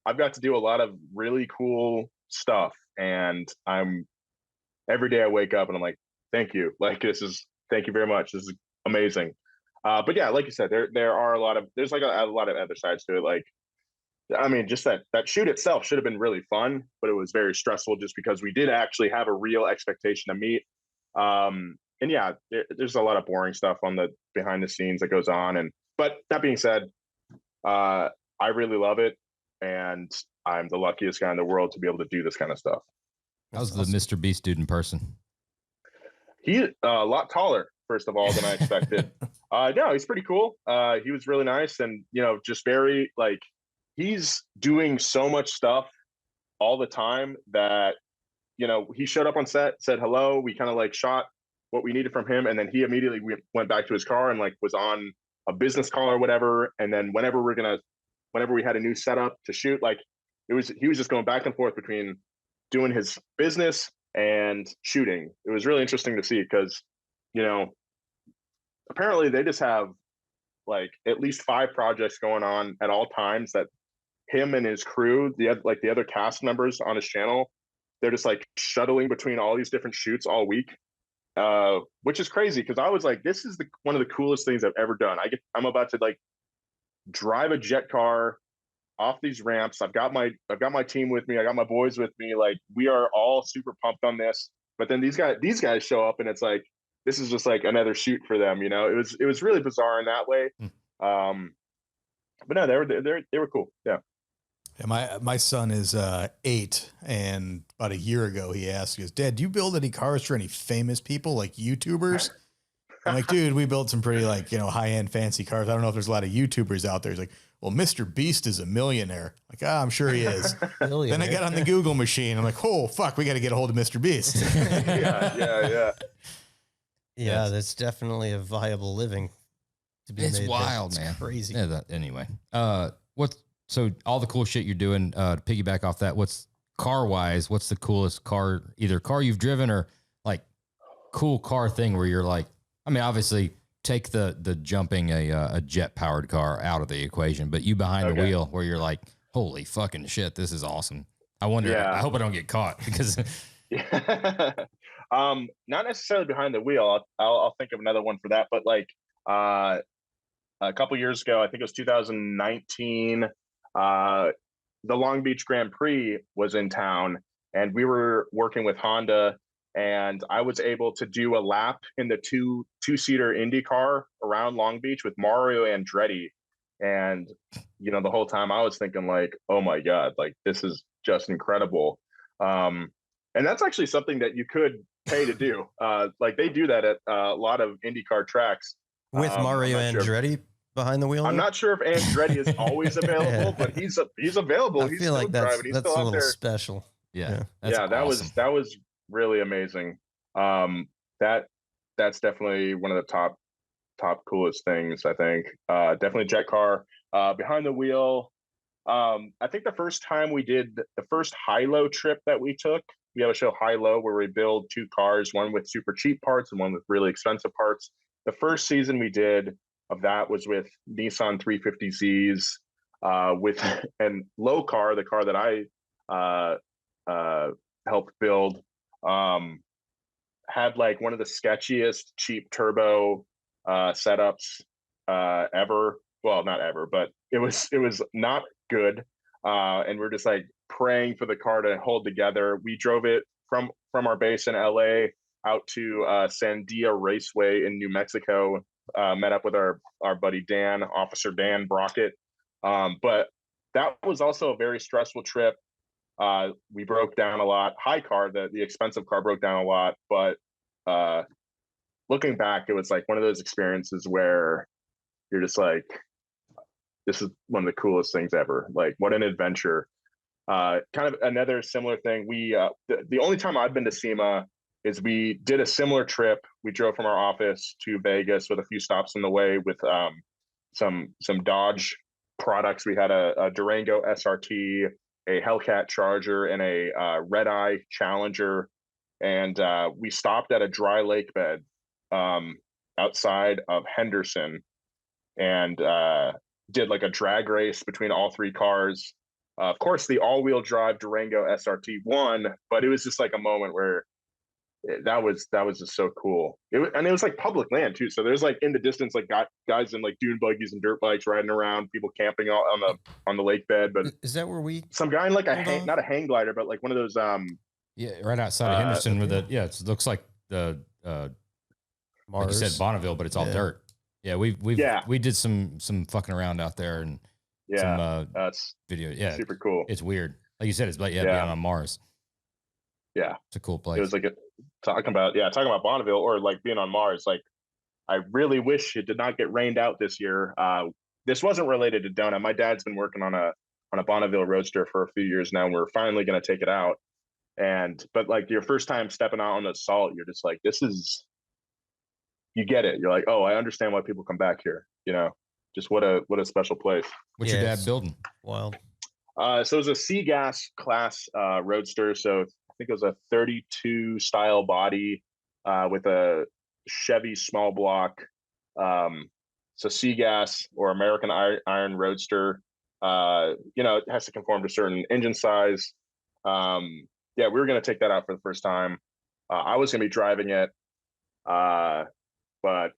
I've got to do a lot of really cool stuff, and every day I wake up and I'm like, thank you. Thank you very much. This is amazing. But yeah, like you said, there are there's like a lot of other sides to it. Like, I mean, just that shoot itself should have been really fun, but it was very stressful just because we did actually have a real expectation to meet. And yeah, there's a lot of boring stuff on the behind the scenes that goes on. But that being said, I really love it, and I'm the luckiest guy in the world to be able to do this kind of stuff. How's the Mr. Beast dude in person? He's a lot taller, first of all, than I expected. No, he's pretty cool. He was really nice, and just very he's doing so much stuff all the time that he showed up on set, said hello. We kind of shot what we needed from him, and then he immediately went back to his car and was on a business call or whatever. And then whenever we had a new setup to shoot, he was just going back and forth between doing his business and shooting. It was really interesting to see because apparently they just have at least 5 projects going on at all times that him and his crew, the other cast members on his channel, they're just shuttling between all these different shoots all week, which is crazy because I was like, this is one of the coolest things I've ever done. I'm about to drive a jet car off these ramps. I've got my team with me. I got my boys with me. We are all super pumped on this. But then these guys show up, and it's this is just another shoot for them. It was really bizarre in that way. But no, they were cool. Yeah. Yeah, my son is 8, and about a year ago he asked, he goes, Dad, do you build any cars for any famous people, like YouTubers? I'm like, dude, we built some pretty high-end fancy cars. I don't know if there's a lot of YouTubers out there. He's like, well, Mr. Beast is a millionaire. I'm sure he is. Then I got on the Google machine. I'm like, oh, fuck, we got to get a hold of Mr. Beast. Yeah, that's definitely a viable living to be It's made. wild, It's man. crazy. Yeah, anyway, so all the cool shit you're doing, to piggyback off that, what's car-wise, what's the coolest car, either car you've driven or cool car thing where you're obviously take the jumping a jet-powered car out of the equation, but you behind the wheel where you're like, holy fucking shit, this is awesome. I wonder, I hope I don't get caught because... not necessarily behind the wheel. I'll think of another one for that, but a couple years ago, I think it was 2019, the Long Beach Grand Prix was in town, and we were working with Honda, and I was able to do a lap in the two-seater Indy car around Long Beach with Mario Andretti. And, the whole time I was thinking oh my God, this is just incredible. And that's actually something that you could pay to do. They do that at a lot of IndyCar tracks. With Mario Andretti behind the wheel? I'm not sure if Andretti is always available, but he's available. I feel like that's a little special. Yeah. That awesome. was really amazing. That's definitely one of the top coolest things, I think. Definitely jet car. Behind the wheel, I think the first time we did the first HiLow trip that we took, we have a show HiLow where we build 2 cars, one with super cheap parts and one with really expensive parts. The first season we did of that was with Nissan 350Zs, and Low Car, the car that I helped build, had one of the sketchiest cheap turbo setups ever. Well, not ever, but it was not good. And we're just praying for the car to hold together. We drove it from our base in LA out to Sandia Raceway in New Mexico, met up with our buddy Dan, Officer Dan Brockett. But that was also a very stressful trip. We broke down a lot. High car, the expensive car, broke down a lot. But looking back, it was one of those experiences where you're just like, this is one of the coolest things ever. Like, what an adventure. Kind of another similar thing. The only time I've been to SEMA is we did a similar trip. We drove from our office to Vegas with a few stops on the way with some Dodge products. We had a Durango SRT, a Hellcat Charger, and a Red Eye Challenger. And we stopped at a dry lake bed outside of Henderson and did like a drag race between all three cars. Of course, the all-wheel drive Durango SRT won, but it was just like a moment where that was just so cool. And it was like public land too. So there's like in the distance, like guys in like dune buggies and dirt bikes riding around, people camping on the lake bed. But is that where we? Some guy in like not a hang glider, but like one of those yeah, right outside of Henderson with it looks like the like you said Bonneville, but it's all dirt. Yeah, we did some fucking around out there and some that's video. Yeah, super cool. It's weird. Like you said, it's like being on Mars. Yeah, it's a cool place. It was like talking about Bonneville or like being on Mars. Like, I really wish it did not get rained out this year. This wasn't related to Donut. My dad's been working on a Bonneville Roadster for a few years now, and we're finally going to take it out. But like your first time stepping out on the salt, you're just like, you get it. You're like, oh, I understand why people come back here. You know, just what a special place. What's your dad building? Wild. So it was a C-Gas class Roadster. So I think it was a 32 style body with a Chevy small block. So C-Gas or American Iron Roadster. It has to conform to certain engine size. We were going to take that out for the first time. I was going to be driving it, but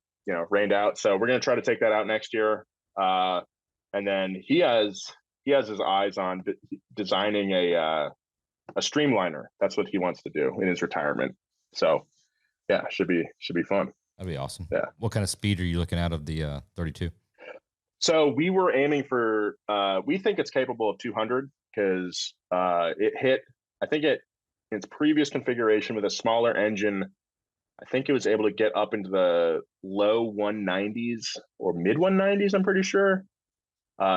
rained out. So we're going to try to take that out next year. And then he has his eyes on designing a streamliner. That's what he wants to do in his retirement. So yeah, should be fun. That'd be awesome. Yeah. What kind of speed are you looking at of the 32? So we were aiming for, we think it's capable of 200 because it hit, I think in its previous configuration with a smaller engine, I think it was able to get up into the low 190s or mid 190s, I'm pretty sure.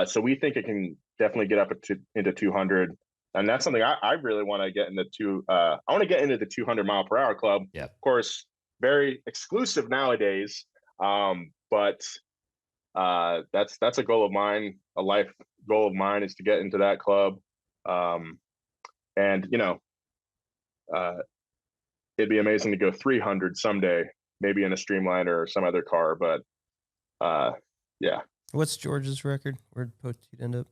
So we think it can definitely get up into 200. And that's something I really want to get into. I want to get into the 200 mile per hour club. Yeah. Of course, very exclusive nowadays. But that's a goal of mine. A life goal of mine is to get into that club. It'd be amazing to go 300 someday, maybe in a Streamliner or some other car. But yeah. What's George's record? Where'd Poteet end up?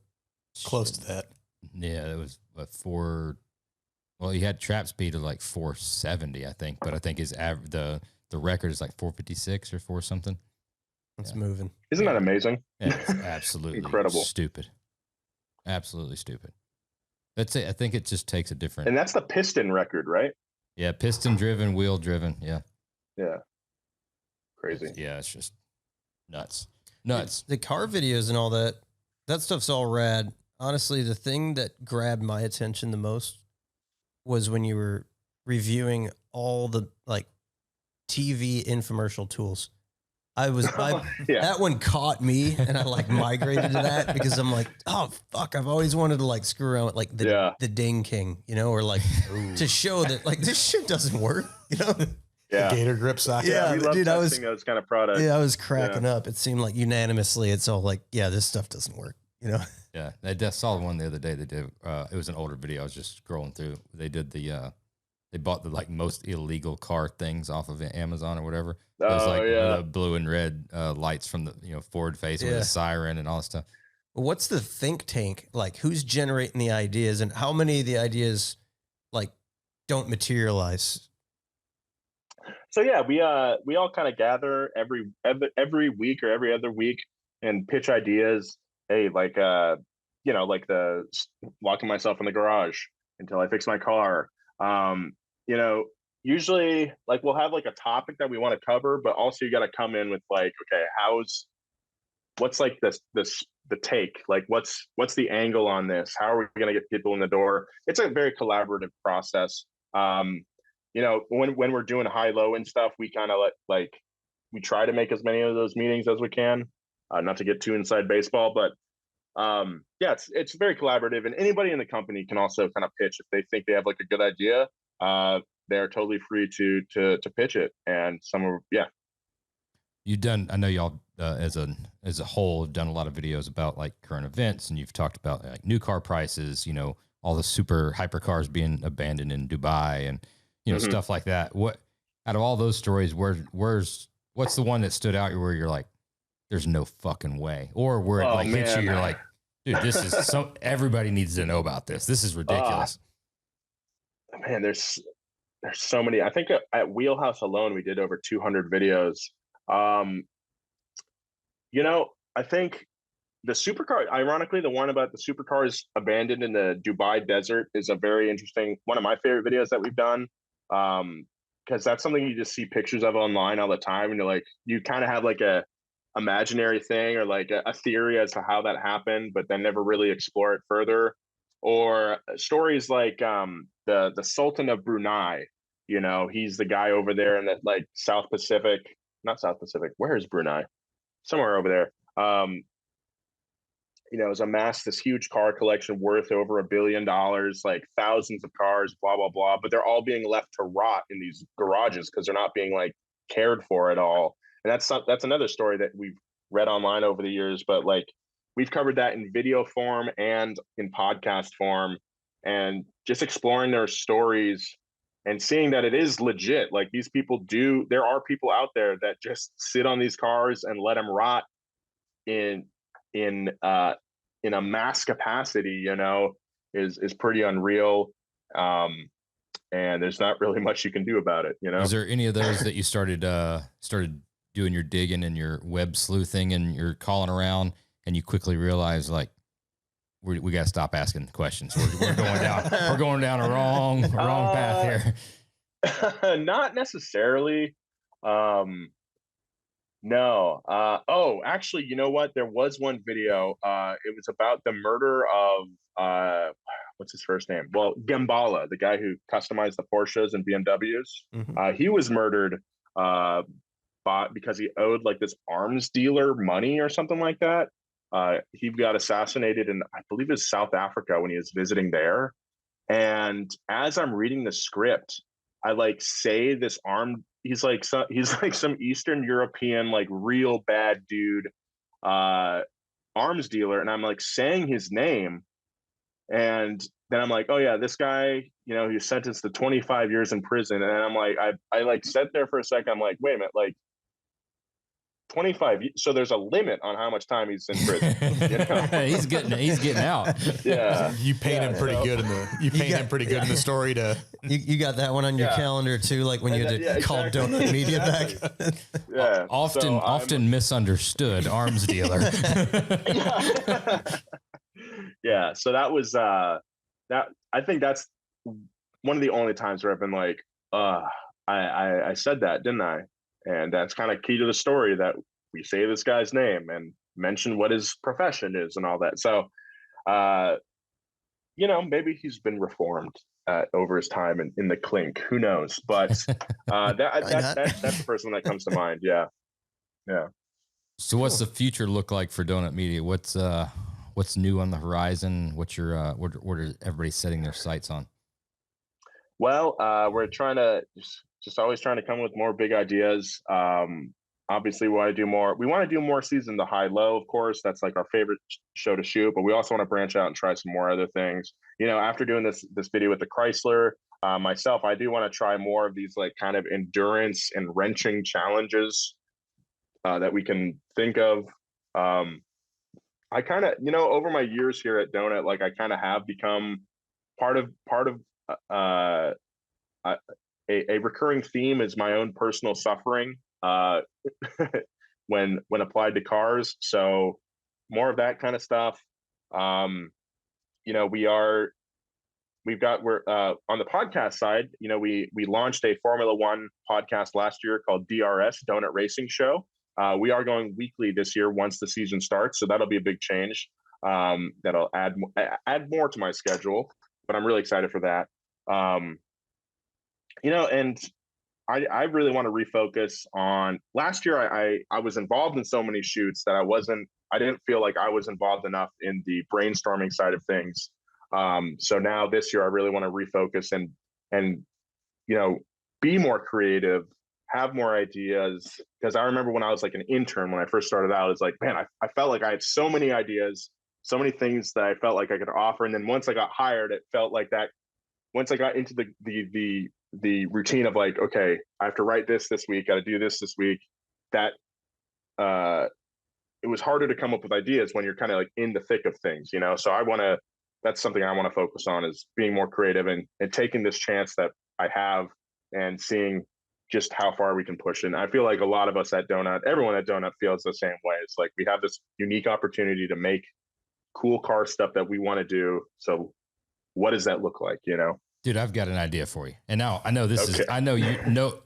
Close to that. Yeah, it was well, he had trap speed of like 470, I think, but I think his the record is like 456 or 4 something. It's moving. Isn't that amazing? Yeah, it's absolutely incredible. Stupid. Absolutely stupid. That's it. I think it just takes a different. And that's the piston record, right? Yeah, piston driven, wheel driven. Yeah. Yeah. Crazy. It's just nuts. The car videos and all that stuff's all rad. Honestly, the thing that grabbed my attention the most was when you were reviewing all the like TV infomercial tools. That one caught me, and I like migrated to that because I'm like, oh fuck, I've always wanted to like screw around with like the Ding King, or like to show that like this shit doesn't work, Yeah. The Gator grip socket. Yeah, we love testing those kind of products. Yeah, I was cracking up. It seemed like unanimously, it's all like, yeah, this stuff doesn't work. Yeah, I just saw one the other day. They did. It was an older video. I was just scrolling through. They did they bought the like most illegal car things off of Amazon or whatever. It was like the blue and red lights from the forward face with a siren and all that stuff. What's the think tank like? Who's generating the ideas, and how many of the ideas like don't materialize? So yeah, we all kind of gather every week or every other week and pitch ideas. Hey, like like the locking myself in the garage until I fix my car. Usually like we'll have like a topic that we want to cover, but also you got to come in with like, okay, what's like the take, like what's the angle on this? How are we going to get people in the door? It's a very collaborative process. When we're doing HiLow and stuff, we kind of we try to make as many of those meetings as we can. Not to get too inside baseball, but yeah, it's very collaborative, and anybody in the company can also kind of pitch if they think they have like a good idea. They're totally free to pitch it, and You've done, I know y'all as a whole have done a lot of videos about like current events, and you've talked about like new car prices, you know, all the super hypercars being abandoned in Dubai and, you know, stuff like that. What, out of all those stories, what's the one that stood out where you're like, there's no fucking way, or where it hits you, you're like, dude, this is everybody needs to know about this. This is ridiculous. Man, there's so many. I think at Wheelhouse alone, we did over 200 videos. You know, I think the supercar, ironically, the one about the supercars abandoned in the Dubai desert is a very interesting, one of my favorite videos that we've done. Because that's something you just see pictures of online all the time, and you're like, you kind of have like a imaginary thing or like a theory as to how that happened, but then never really explore it further. Or stories like the Sultan of Brunei. You know, he's the guy over there in the like South Pacific, not South Pacific. Where is Brunei? Somewhere over there. You know, has amassed this huge car collection worth over $1 billion, like thousands of cars, blah, blah, blah. But they're all being left to rot in these garages because they're not being like cared for at all. And that's another story that we've read online over the years. But like we've covered that in video form and in podcast form, and just exploring their stories and seeing that it is legit. Like these people there are people out there that just sit on these cars and let them rot in a mass capacity, you know, is pretty unreal. And there's not really much you can do about it, you know. Is there any of those that you started doing your digging and your web sleuthing and you're calling around and you quickly realize like we got to stop asking questions. We're going down a wrong path here. Not necessarily. No. Actually, you know what? There was one video. It was about the murder of what's his first name? Well, Gambala, the guy who customized the Porsches and BMWs. He was murdered because he owed like this arms dealer money or something like that. He got assassinated in, I believe, it was South Africa when he was visiting there. And as I'm reading the script, I like say this he's like some Eastern European, like real bad dude, arms dealer. And I'm like saying his name. And then I'm like, oh yeah, this guy, you know, he was sentenced to 25 years in prison. And I'm like, I like sat there for a second. I'm like, wait a minute, like 25. So there's a limit on how much time he's in prison. You know? he's getting out. Yeah. You paint him pretty good in the story to. You got that one on your calendar too, like when you had to call Donut Media back. Yeah. Often misunderstood arms dealer. Yeah. So that was that. I think that's one of the only times where I've been like, I said that, didn't I? And that's kind of key to the story, that we say this guy's name and mention what his profession is and all that. So, you know, maybe he's been reformed over his time in the clink. Who knows? But that's the first one that comes to mind. Yeah. Yeah. So what's the future look like for Donut Media? What's new on the horizon? What's your what are everybody setting their sights on? Well, we're trying to just always trying to come with more big ideas. Obviously, we want to do more seasons of HiLow, of course. That's like our favorite show to shoot, but we also want to branch out and try some more other things. You know, after doing this video with the Chrysler, myself, I do want to try more of these like kind of endurance and wrenching challenges that we can think of. I kind of, you know, over my years here at Donut, like I kind of have become part of a recurring theme is my own personal suffering when applied to cars. So more of that kind of stuff. You know, we're on the podcast side, you know, we launched a Formula One podcast last year called DRS, Donut Racing Show. We are going weekly this year once the season starts. So that'll be a big change. That'll add more to my schedule, but I'm really excited for that. You know, and I really want to refocus on last year. I was involved in so many shoots that I didn't feel like I was involved enough in the brainstorming side of things. So now this year I really want to refocus and, be more creative, have more ideas. Because I remember when I was like an intern, when I first started out, it's like, man, I felt like I had so many ideas, so many things that I felt like I could offer. And then once I got hired, it felt like that. Once I got into the routine of like, okay, I have to write this week, got to do this week, that it was harder to come up with ideas when you're kind of like in the thick of things, So that's something I want to focus on, is being more creative and taking this chance that I have and seeing just how far we can push it. And I feel like a lot of us at Donut, everyone at Donut feels the same way. It's like we have this unique opportunity to make cool car stuff that we want to do. So what does that look like, Dude, I've got an idea for you. And now I know this is, I know you know,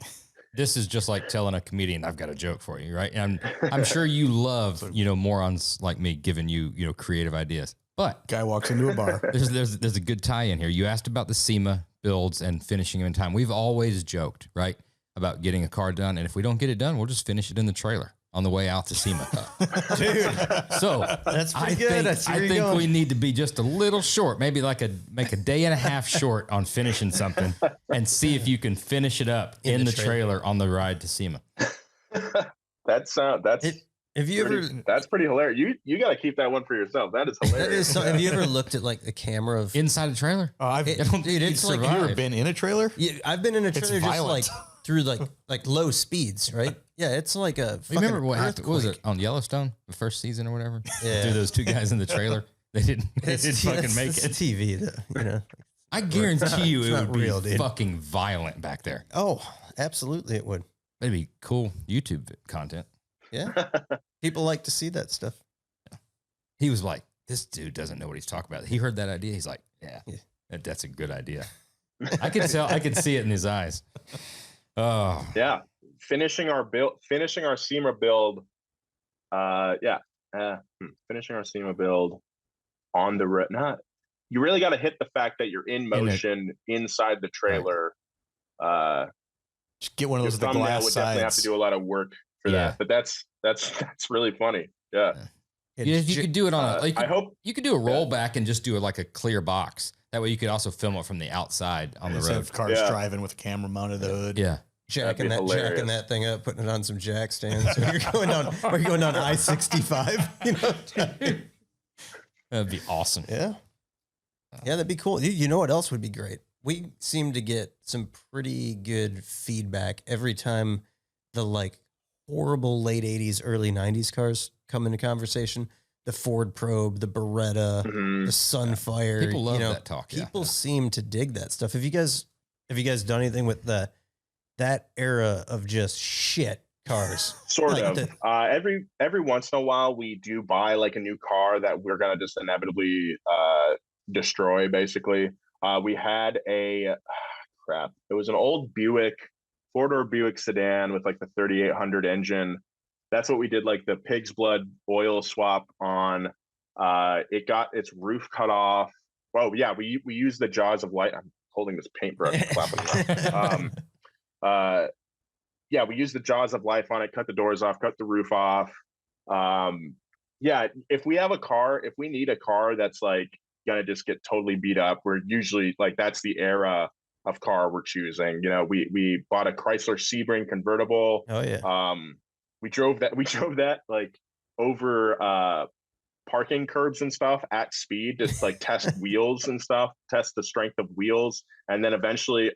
this is just like telling a comedian, I've got a joke for you, right? And I'm sure you love, morons like me giving you, creative ideas. But guy walks into a bar. There's a good tie in here. You asked about the SEMA builds and finishing them in time. We've always joked, right, about getting a car done. And if we don't get it done, we'll just finish it in the trailer on the way out to SEMA. Dude. So that's pretty good. I think we need to be just a little short, maybe make a day and a half short on finishing something and see if you can finish it up in the trailer on the ride to SEMA. That's pretty hilarious. You got to keep that one for yourself. That is hilarious. Have you ever looked at like the camera of inside a trailer? Oh, dude, it's like, have you ever been in a trailer? Yeah, I've been in a trailer just violent. like through like low speeds, right? Yeah, it's like a. Remember what happened? What was it on Yellowstone, the first season or whatever? Yeah, through those two guys in the trailer, they didn't fucking make it. It's TV, though, I guarantee you it would be real, dude. fucking violent back there. Oh, absolutely, it would. That'd be cool YouTube content. Yeah, people like to see that stuff. He was like, "This dude doesn't know what he's talking about." He heard that idea. He's like, "Yeah, that's a good idea." I could tell. I could see it in his eyes. Oh yeah, finishing our SEMA build. Finishing our SEMA build on the road. You really got to hit the fact that you're in motion inside the trailer. Right. Just get one of those with the glass would sides. Definitely have to do a lot of work for that, but that's really funny. Yeah. You could do it on I hope you could do a rollback and just do it like a clear box. That way you could also film it from the outside on the road. Have cars driving with a camera mounted the hood. Yeah. Jacking that thing up, putting it on some jack stands. So you're going down I-65. That'd be awesome. Yeah. Yeah, that'd be cool. You know what else would be great? We seem to get some pretty good feedback every time the like horrible late 80s, early 90s cars come into conversation. The Ford Probe, the Beretta, the Sunfire. People love that talk. People seem to dig that stuff. Have you guys done anything with that era of just shit cars? Sort of. Every once in a while, we do buy like a new car that we're gonna just inevitably destroy. Basically, we had it was an old Buick, 4-door Buick sedan with like the 3800 engine. That's what we did, like the pig's blood oil swap on. It got its roof cut off. Well, yeah, we used the jaws of life. I'm holding this paintbrush and clapping around. Yeah, we used the jaws of life on it, cut the doors off, cut the roof off. Yeah, if we need a car that's like gonna just get totally beat up, we're usually like, that's the era of car we're choosing. We bought a Chrysler Sebring convertible. Oh yeah. We drove that like over parking curbs and stuff at speed, just like test wheels and stuff, test the strength of wheels. And then eventually,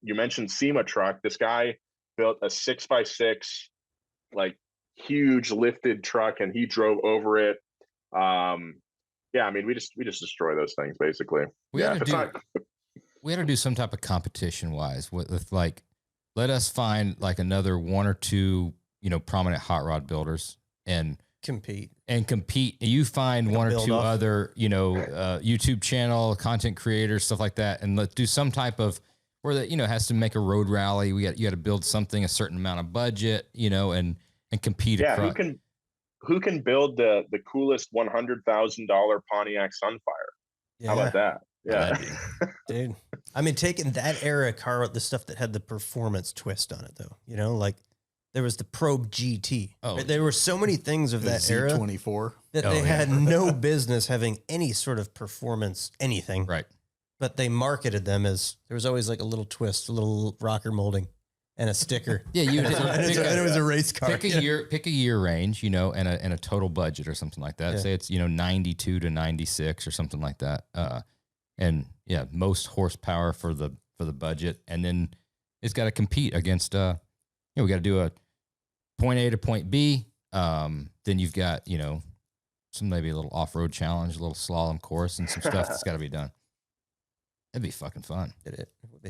you mentioned SEMA truck. This guy built a 6x6, like huge lifted truck, and he drove over it. Yeah, I mean, we just destroy those things basically. We had to do some type of competition wise with like, let us find like another one or two, prominent hot rod builders and compete. You find one or two other, YouTube channel content creators, stuff like that. And let's do some type of where that, has to make a road rally. You got to build something, a certain amount of budget, and compete. Yeah. Who can build the coolest $100,000 Pontiac Sunfire? Yeah. How about that? Yeah. Dude. I mean, taking that era car, the stuff that had the performance twist on it, though, you know, like there was the Probe GT. Oh, right? There were so many things of that era Z24 that they had no business having any sort of performance, anything. Right. But they marketed them as there was always like a little twist, a little rocker molding and a sticker. Yeah. You and it was a race car. pick a year range, you know, and a total budget or something like that. Yeah. Say it's, you know, 92 to 96 or something like that. And yeah, most horsepower for the budget. And then it's got to compete against, you know, we got to do a point A to point B. Then you've got, you know, maybe a little off-road challenge, a little slalom course and some stuff that's got to be done. That'd be fucking fun.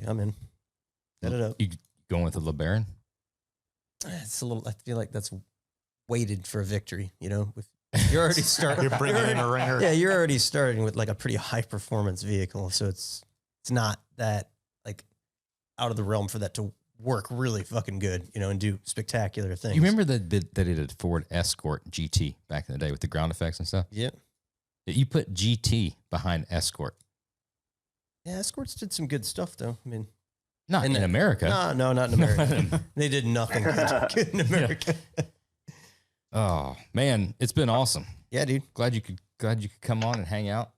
I'm in. Set it up. You going with the LeBaron? It's a little, I feel like that's weighted for a victory, you know, with you're already starting. You're bringing in a ringer. Yeah, you're already starting with like a pretty high performance vehicle, so it's not that like out of the realm for that to work really fucking good, you know, and do spectacular things. You remember that they did a Ford Escort GT back in the day with the ground effects and stuff? Yeah. You put GT behind Escort. Yeah, Escorts did some good stuff though. I mean, Not in America. No, not in America. They did nothing good in America. Oh man, it's been awesome. Yeah, dude. Glad you could come on and hang out.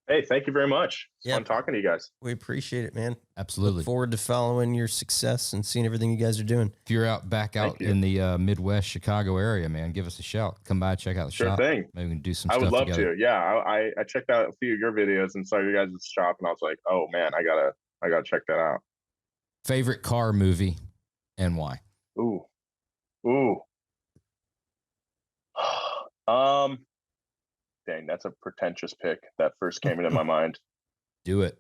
Hey, thank you very much. It's fun talking to you guys. We appreciate it, man. Absolutely. Look forward to following your success and seeing everything you guys are doing. If you're out in the Midwest Chicago area, man, give us a shout. Come by, check out the shop. Sure thing. Maybe we can do some I stuff would love together. to. Yeah, I checked out a few of your videos and saw you guys' shop, and I was like, oh man, I gotta check that out. Favorite car movie and why? Ooh. Dang, that's a pretentious pick that first came into my mind. Do it.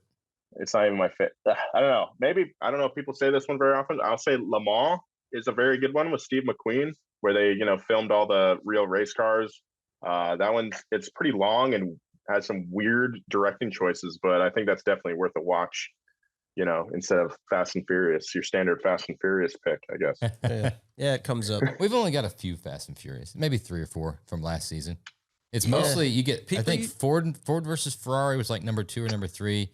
It's not even my fit. I don't know. Maybe, I don't know if people say this one very often. I'll say Le Mans is a very good one with Steve McQueen, where they, you know, filmed all the real race cars. That one, it's pretty long and has some weird directing choices, but I think that's definitely worth a watch, you know, instead of Fast and Furious, your standard Fast and Furious pick, I guess. Yeah, it comes up. We've only got a few Fast and Furious, maybe 3 or 4 from last season. It's mostly you get. I think Ford versus Ferrari was like number 2 or number 3.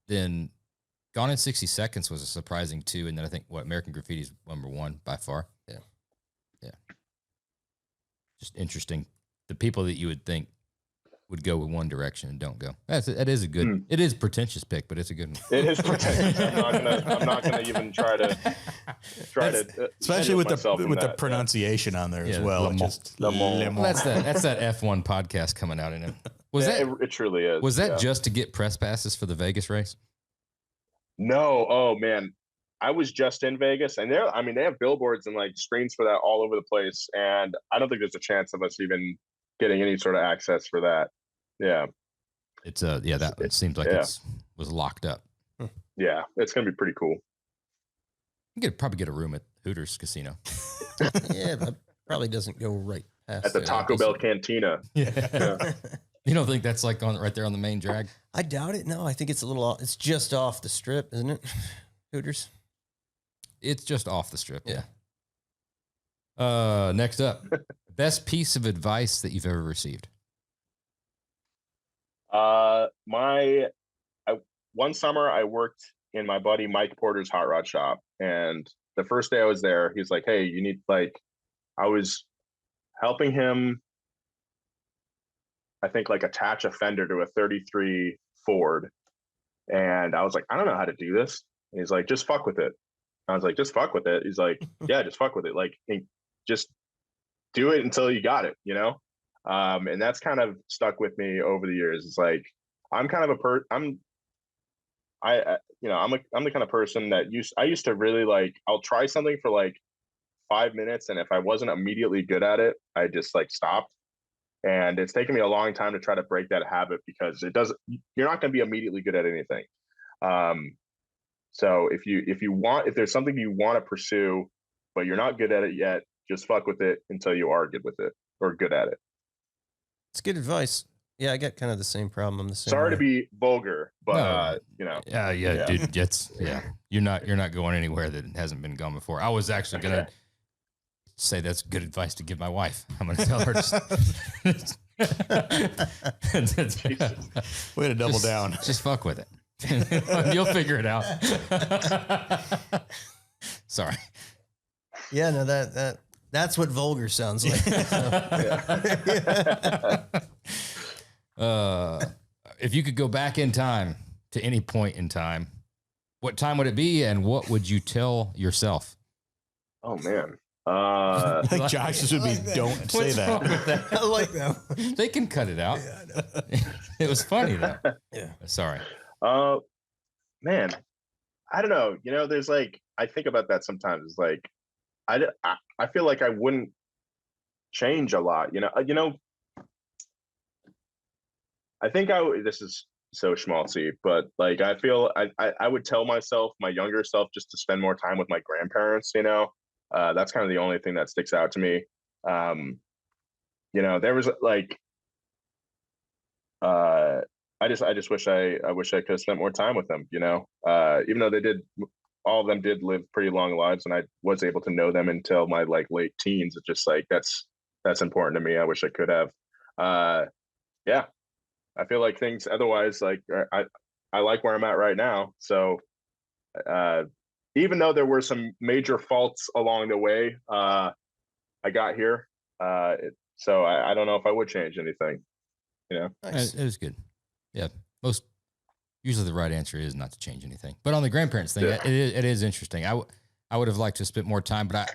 Then Gone in 60 Seconds was a surprising 2, and then I think American Graffiti is number 1 by far. Yeah. Just interesting. The people that you would think would go in one direction and don't go. That is a good. It is pretentious pick, but it's a good one. It is pretentious. I'm not gonna even try to. Especially with the pronunciation on there as well. Just Le Mans. Well, that's that F1 podcast coming out in it. It truly is. Was that just to get press passes for the Vegas race? No. Oh man, I was just in Vegas, and they have billboards and like screens for that all over the place, and I don't think there's a chance of us even getting any sort of access for that. Yeah. It's it seems like it was locked up. Yeah, it's gonna be pretty cool. You could probably get a room at Hooters Casino. Yeah, but probably doesn't go right past at the Taco Bell Cantina. Yeah. You don't think that's like right there on the main drag? I doubt it. No, I think it's a little. It's just off the strip, isn't it? Hooters. It's just off the strip. Yeah. Next up, best piece of advice that you've ever received. One summer I worked in my buddy Mike Porter's hot rod shop, and the first day I was there, he's like, "Hey, you need I was helping him, I think attach a fender to a 33 Ford, and I was like, I don't know how to do this." And he's like, "Just fuck with it." I was like, "Just fuck with it." He's like, "Yeah, just fuck with it. Just do it until you got it, you know?" And that's kind of stuck with me over the years. It's like, I'm kind of I'm the kind of person that I used to really I'll try something for 5 minutes, and if I wasn't immediately good at it, I just stopped. And it's taken me a long time to try to break that habit, because you're not going to be immediately good at anything. So if there's something you want to pursue, but you're not good at it yet, just fuck with it until you are good with it or good at it. It's good advice. Yeah, I got kind of the same problem. I'm the same. Sorry to be vulgar, but Yeah, dude. You're not going anywhere that hasn't been gone before. I was actually gonna say that's good advice to give my wife. I'm gonna tell her Way to double down. Just fuck with it. You'll figure it out. Sorry. Yeah, no, that's what vulgar sounds like. If you could go back in time to any point in time, what time would it be, and what would you tell yourself? Oh man. I think Josh's would be, don't say that. I like that. They can cut it out. Yeah, I know. It was funny though. Yeah. Sorry. Man, I don't know. There's like, I think about that sometimes. It's like, I feel like I wouldn't change a lot. I think this is so schmaltzy, but like, I feel I would tell myself, my younger self, just to spend more time with my grandparents, that's kind of the only thing that sticks out to me. There was like, I just wish I could have spent more time with them, even though all of them did live pretty long lives, and I was able to know them until my like late teens. It's just like, that's important to me. I wish I could have. Yeah, I feel like things otherwise, like I like where I'm at right now. So even though there were some major faults along the way, I got here. So I don't know if I would change anything. Nice. It was good. Yeah, usually the right answer is not to change anything. But on the grandparents thing, Yeah. it is interesting. I would have liked to spend more time, but I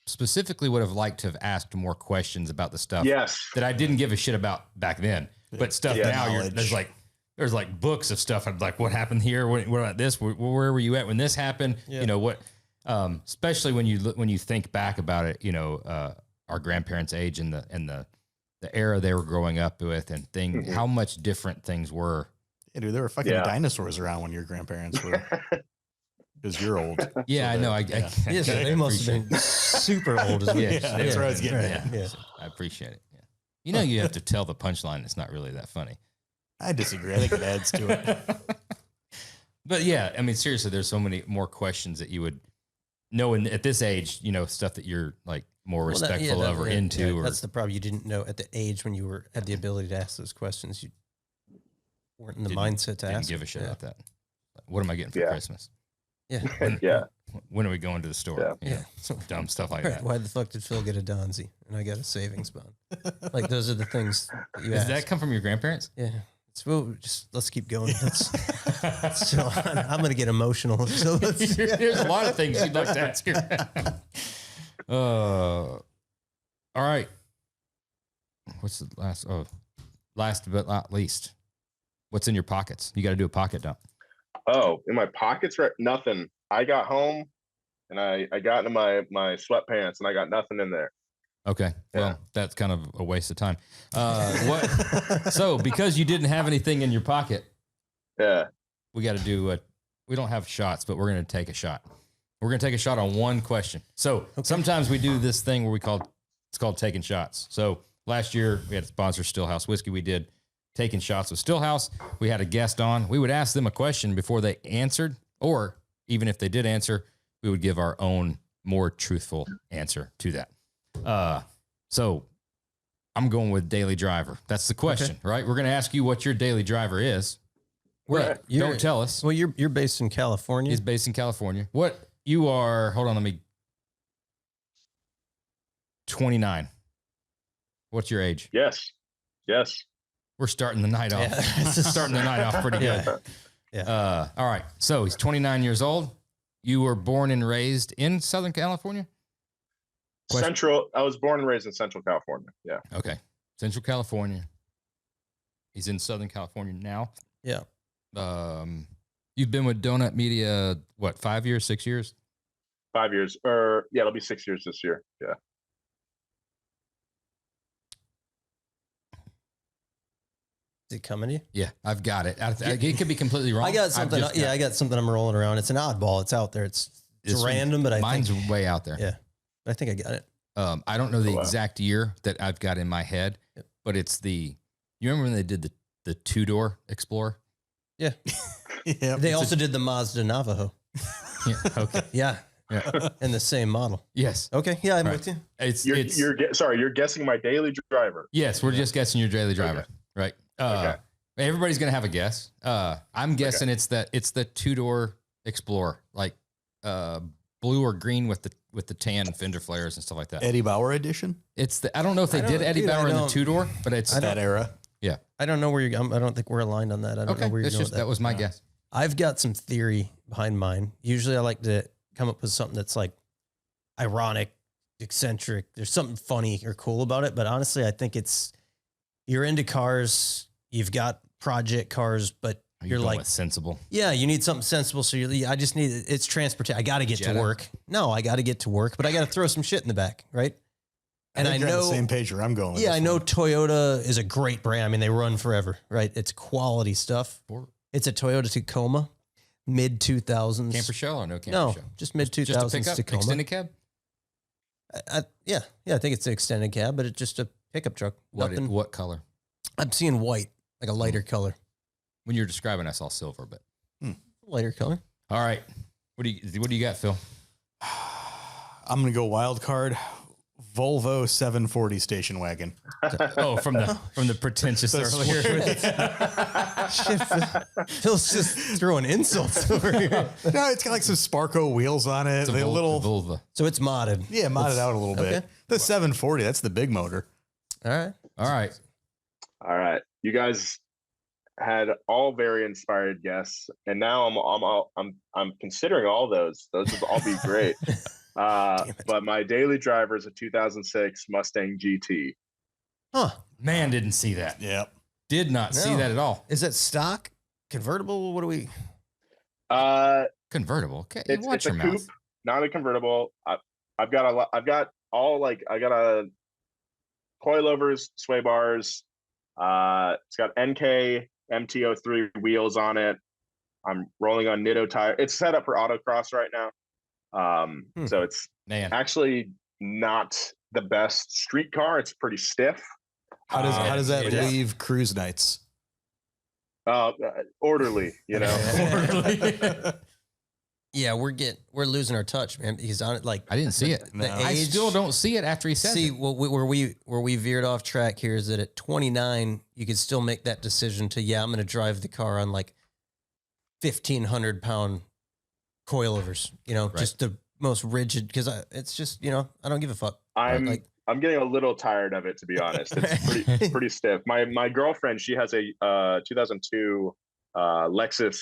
specifically would have liked to have asked more questions about the stuff that I didn't give a shit about back then. But stuff now, there's like books of stuff. I'm like, what happened here? What about this? Where were you at when this happened? Yeah. Especially when you think back about it, our grandparents' age and the era they were growing up with and how much different things were. Yeah, dude, there were fucking dinosaurs around when your grandparents were. Because you're old. Yeah, so I know. Yes, they must have been super old as well. Yeah, that's where I was getting at. Yeah. So I appreciate it. Yeah. You have to tell the punchline. It's not really that funny. I disagree. I think it adds to it. But yeah, I mean, seriously, there's so many more questions that you would know at this age, stuff that you're like more respectful of or into. Yeah, or that's the problem. You didn't know at the age when you had the ability to ask those questions. You weren't in the mindset to ask. Didn't give a shit about that. What am I getting for Christmas? Yeah. When are we going to the store? Yeah. Some dumb stuff like that. Why the fuck did Phil get a Donzi and I got a savings bond? Like those are the things that you Does ask. that come from your grandparents? Yeah. Let's keep going. I'm going to get emotional. So there's a lot of things you'd like to ask your all right. What's the last but not least? What's in your pockets? You got to do a pocket dump. Oh, in my pockets, right? Nothing. I got home and I got into my sweatpants and I got nothing in there. Okay. Well, that's kind of a waste of time. So because you didn't have anything in your pocket, we got to do we don't have shots, but we're going to take a shot. We're going to take a shot on one question. So sometimes we do this thing where it's called taking shots. So last year we had to sponsor Stillhouse Whiskey. We did taking shots with Stillhouse. We had a guest on. We would ask them a question before they answered, or even if they did answer, we would give our own more truthful answer to that. So I'm going with daily driver. That's the question, right? We're going to ask you what your daily driver is. What? Don't tell us. Well, you're based in California. He's based in California. What you are, hold on, 29. What's your age? Yes. We're starting the night off. Starting the night off pretty good. Yeah. All right. So he's 29 years old. You were born and raised in Southern California? I was born and raised in Central California. Yeah. Okay. Central California. He's in Southern California now. Yeah. You've been with Donut Media, what, 5 years, 6 years? 5 years. It'll be 6 years this year. Yeah. Is it coming to you? Yeah, I've got it. It could be completely wrong. I got something. I got something I'm rolling around. It's an oddball. It's out there. It's random, but mine's way out there. Yeah. I think I got it. I don't know the exact year that I've got in my head, but it's you remember when they did the two-door Explorer? Yeah. Yeah. They also did the Mazda Navajo. Yeah. Okay. Yeah. And the same model. Yes. Okay. Yeah, I'm Right. with you. You're guessing my daily driver. Yes, we're just guessing your daily driver. Okay. Right. Everybody's gonna have a guess. I'm guessing it's the 2-door Explorer, like blue or green with the tan fender flares and stuff like that. Eddie Bauer edition. I don't know if they did Eddie Bauer in the 2-door, but it's that era. Yeah. I don't know where you're. I don't think we're aligned on that. I don't know where you're going with that was my guess. I've got some theory behind mine. Usually I like to come up with something that's like ironic, eccentric. There's something funny or cool about it. But honestly, I think you're into cars. You've got project cars, but you're like sensible. Yeah, you need something sensible. So I just need, it's transportation. I got to get to work. No, I got to get to work, but I got to throw some shit in the back. Right. And I know the same page where I'm going. Yeah, I know Toyota is a great brand. I mean, they run forever, right? It's quality stuff. It's a Toyota Tacoma, mid 2000s. Camper shell or no camper shell? No, just mid 2000s Tacoma. Extended cab? Yeah, I think it's an extended cab, but it's just a pickup truck. What color? I'm seeing white, like a lighter color. When you're describing, I saw silver, but lighter color. All right, what do you got, Phil? I'm gonna go wild card. Volvo 740 station wagon. Oh, from the pretentious earlier. Shit, Phil's just throwing insults over here. No, it's got like some Sparco wheels on it. It's a Volvo. So it's modded. Yeah, modded out a little bit. The 740, that's the big motor. All right. You guys had all very inspired guests, and now I'm considering all those. Those would all be great. But my daily driver is a 2006 Mustang GT. Huh. Man, didn't see that. Yep. Did not see that at all. Is that stock? Convertible? What do we? Convertible. Okay. It's a coupe, not a convertible. I've got a coilovers, sway bars. It's got NK MT03 wheels on it. I'm rolling on Nitto tire. It's set up for autocross right now. So it's actually not the best street car. It's pretty stiff. How does that leave cruise nights? Orderly, you know. Orderly. Yeah, we're losing our touch, man. Because on it, like I didn't see it. I still don't see it after he said it. Well, where we veered off track here is that at 29, you could still make that decision to I'm going to drive the car on like 1,500-pound coilovers. You know, just the most rigid because it's just I don't give a fuck. I'm getting a little tired of it, to be honest. It's pretty stiff. My girlfriend, she has a 2002 Lexus.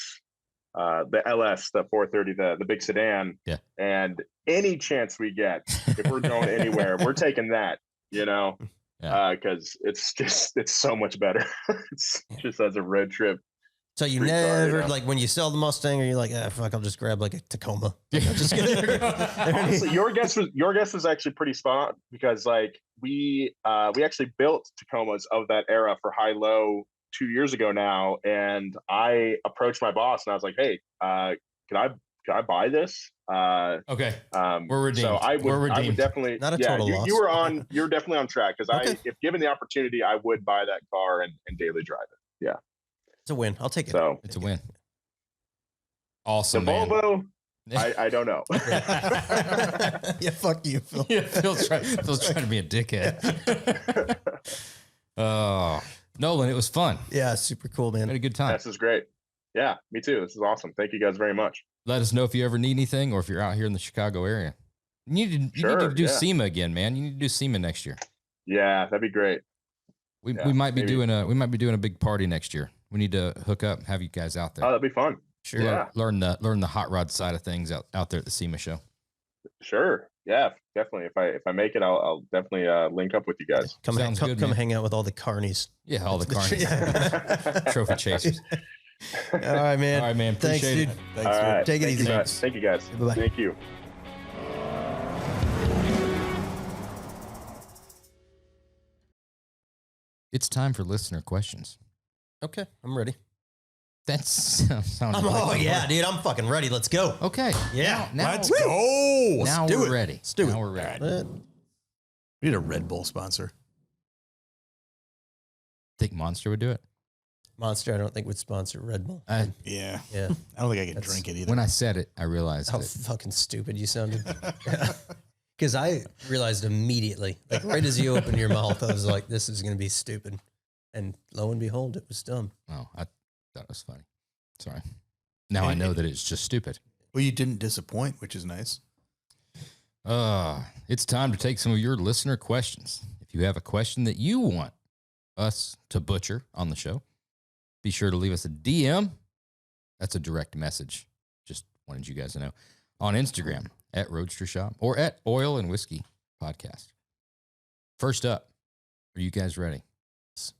The LS, the 430, the big sedan. Yeah. And any chance we get, if we're going anywhere, we're taking that, because it's so much better. It's just as a road trip. So you never like when you sell the Mustang, or you're like, fuck, I'll just grab like a Tacoma. Just honestly, your guess was actually pretty spot on because like we actually built Tacomas of that era for HiLow 2 years ago now, and I approached my boss and I was like, "Hey, can I buy this?" Okay, we're redeemed. So I would definitely not a total loss. You're definitely on track because if given the opportunity, I would buy that car and daily drive it. Yeah, it's a win. I'll take it. So it's a win. Awesome, the man. Volvo. I don't know. Yeah, fuck you, Phil. Yeah, Phil's trying to be a dickhead. Oh. Nolan, it was fun. Yeah, super cool, man. Had a good time. This is great. Yeah, me too. This is awesome. Thank you guys very much. Let us know if you ever need anything or if you're out here in the Chicago area. You need to do SEMA again, man. You need to do SEMA next year. Yeah, that'd be great. We might be doing a big party next year. We need to hook up, have you guys out there. Oh, that'd be fun. Sure. Yeah. Learn the hot rod side of things out there at the SEMA show. Sure. Yeah, definitely. If I make it, I'll definitely link up with you guys. Come hang out with all the carnies. Yeah, all the carnies. Trophy chasers. All right, man. All right, man. Thanks, Appreciate dude. it. Thanks, all right. Take it easy. Thank you, guys. Bye-bye. Thank you. It's time for listener questions. Okay, I'm ready. That's sounded dude, I'm fucking ready. Let's go. Okay. Yeah. Let's go. Now we're ready. Let's do it. Now we're ready. We need a Red Bull sponsor. Think Monster would do it? Monster, I don't think would sponsor Red Bull. Yeah. Yeah. I don't think I can drink it either. When I said it, I realized How fucking stupid you sounded. Because I realized immediately, like right as you opened your mouth, I was like, this is going to be stupid. And lo and behold, it was dumb. Oh, I thought it was funny. Sorry. Now I know that it's just stupid. Well, you didn't disappoint, which is nice. It's time to take some of your listener questions. If you have a question that you want us to butcher on the show, be sure to leave us a DM. That's a direct message. Just wanted you guys to know. On Instagram, at Roadster Shop, or at Oil and Whiskey Podcast. First up, are you guys ready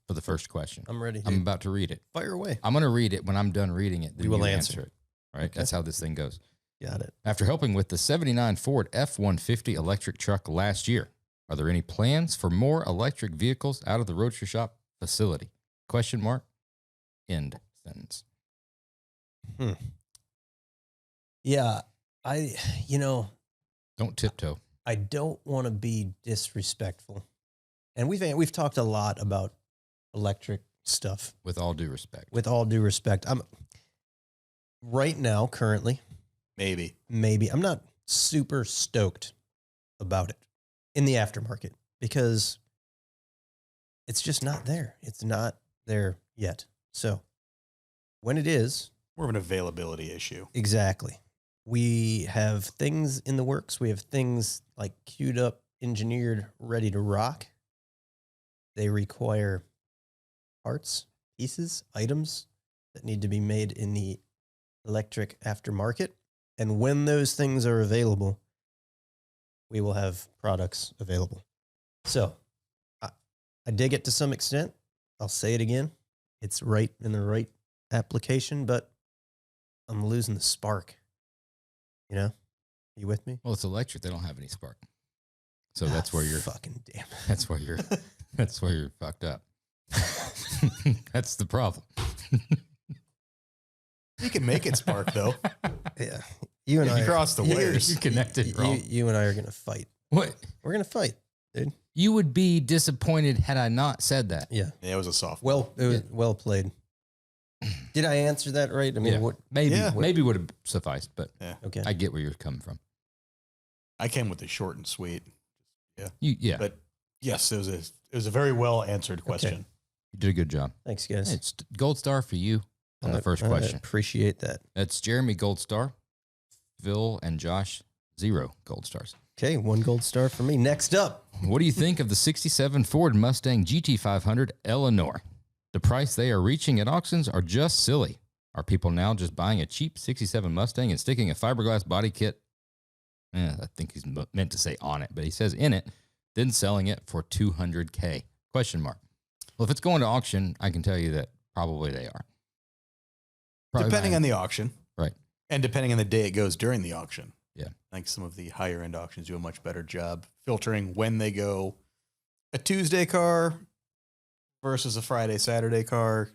for the first question? I'm ready. I'm about to read it. Fire away. I'm going to read it. When I'm done reading it, then We will you answer it. All right, that's how this thing goes. Got it. After helping with the 79 Ford F-150 electric truck last year, are there any plans for more electric vehicles out of the Roadster Shop facility? Question mark. End sentence. Yeah, Don't tiptoe. I don't want to be disrespectful. And we've talked a lot about electric stuff. With all due respect. With all due respect, I'm right now currently maybe I'm not super stoked about it in the aftermarket because it's just not there. It's not there yet. So when it is, more of an availability issue. Exactly. We have things in the works. We have things like queued up, engineered, ready to rock. They require parts, pieces, items that need to be made in the electric aftermarket. And when those things are available, we will have products available. So I dig it to some extent. I'll say it again. It's right in the right application, but I'm losing the spark. You know? You with me? Well, it's electric. They don't have any spark. So that's where you're fucking damn. That's where you're fucked up. That's the problem. You can make it spark though. Yeah. You and I cross the wires. You connected wrong. You and I are going to fight. What? We're going to fight, dude. You would be disappointed had I not said that. Yeah. Yeah, it was a soft. Well played. Did I answer that right? I mean, yeah. what? Maybe would have sufficed, but yeah. Okay. I get where you're coming from. I came with the short and sweet. Yeah. Yeah. But yes, it was a very well answered question. Okay. You did a good job. Thanks, guys. Hey, it's gold star for you on the first question. I appreciate that. That's Jeremy gold star, Phil and Josh 0 gold stars. Okay, 1 gold star for me. Next up. What do you think of the 67 Ford Mustang GT500 Eleanor? The price they are reaching at auctions are just silly. Are people now just buying a cheap 67 Mustang and sticking a fiberglass body kit? I think he's meant to say on it, but he says in it, then selling it for $200K? Question mark. Well, if it's going to auction, I can tell you that probably they are. Depending on the auction. Right. And depending on the day it goes during the auction. Yeah. I think some of the higher end auctions do a much better job filtering when they go a Tuesday car versus a Friday, Saturday car.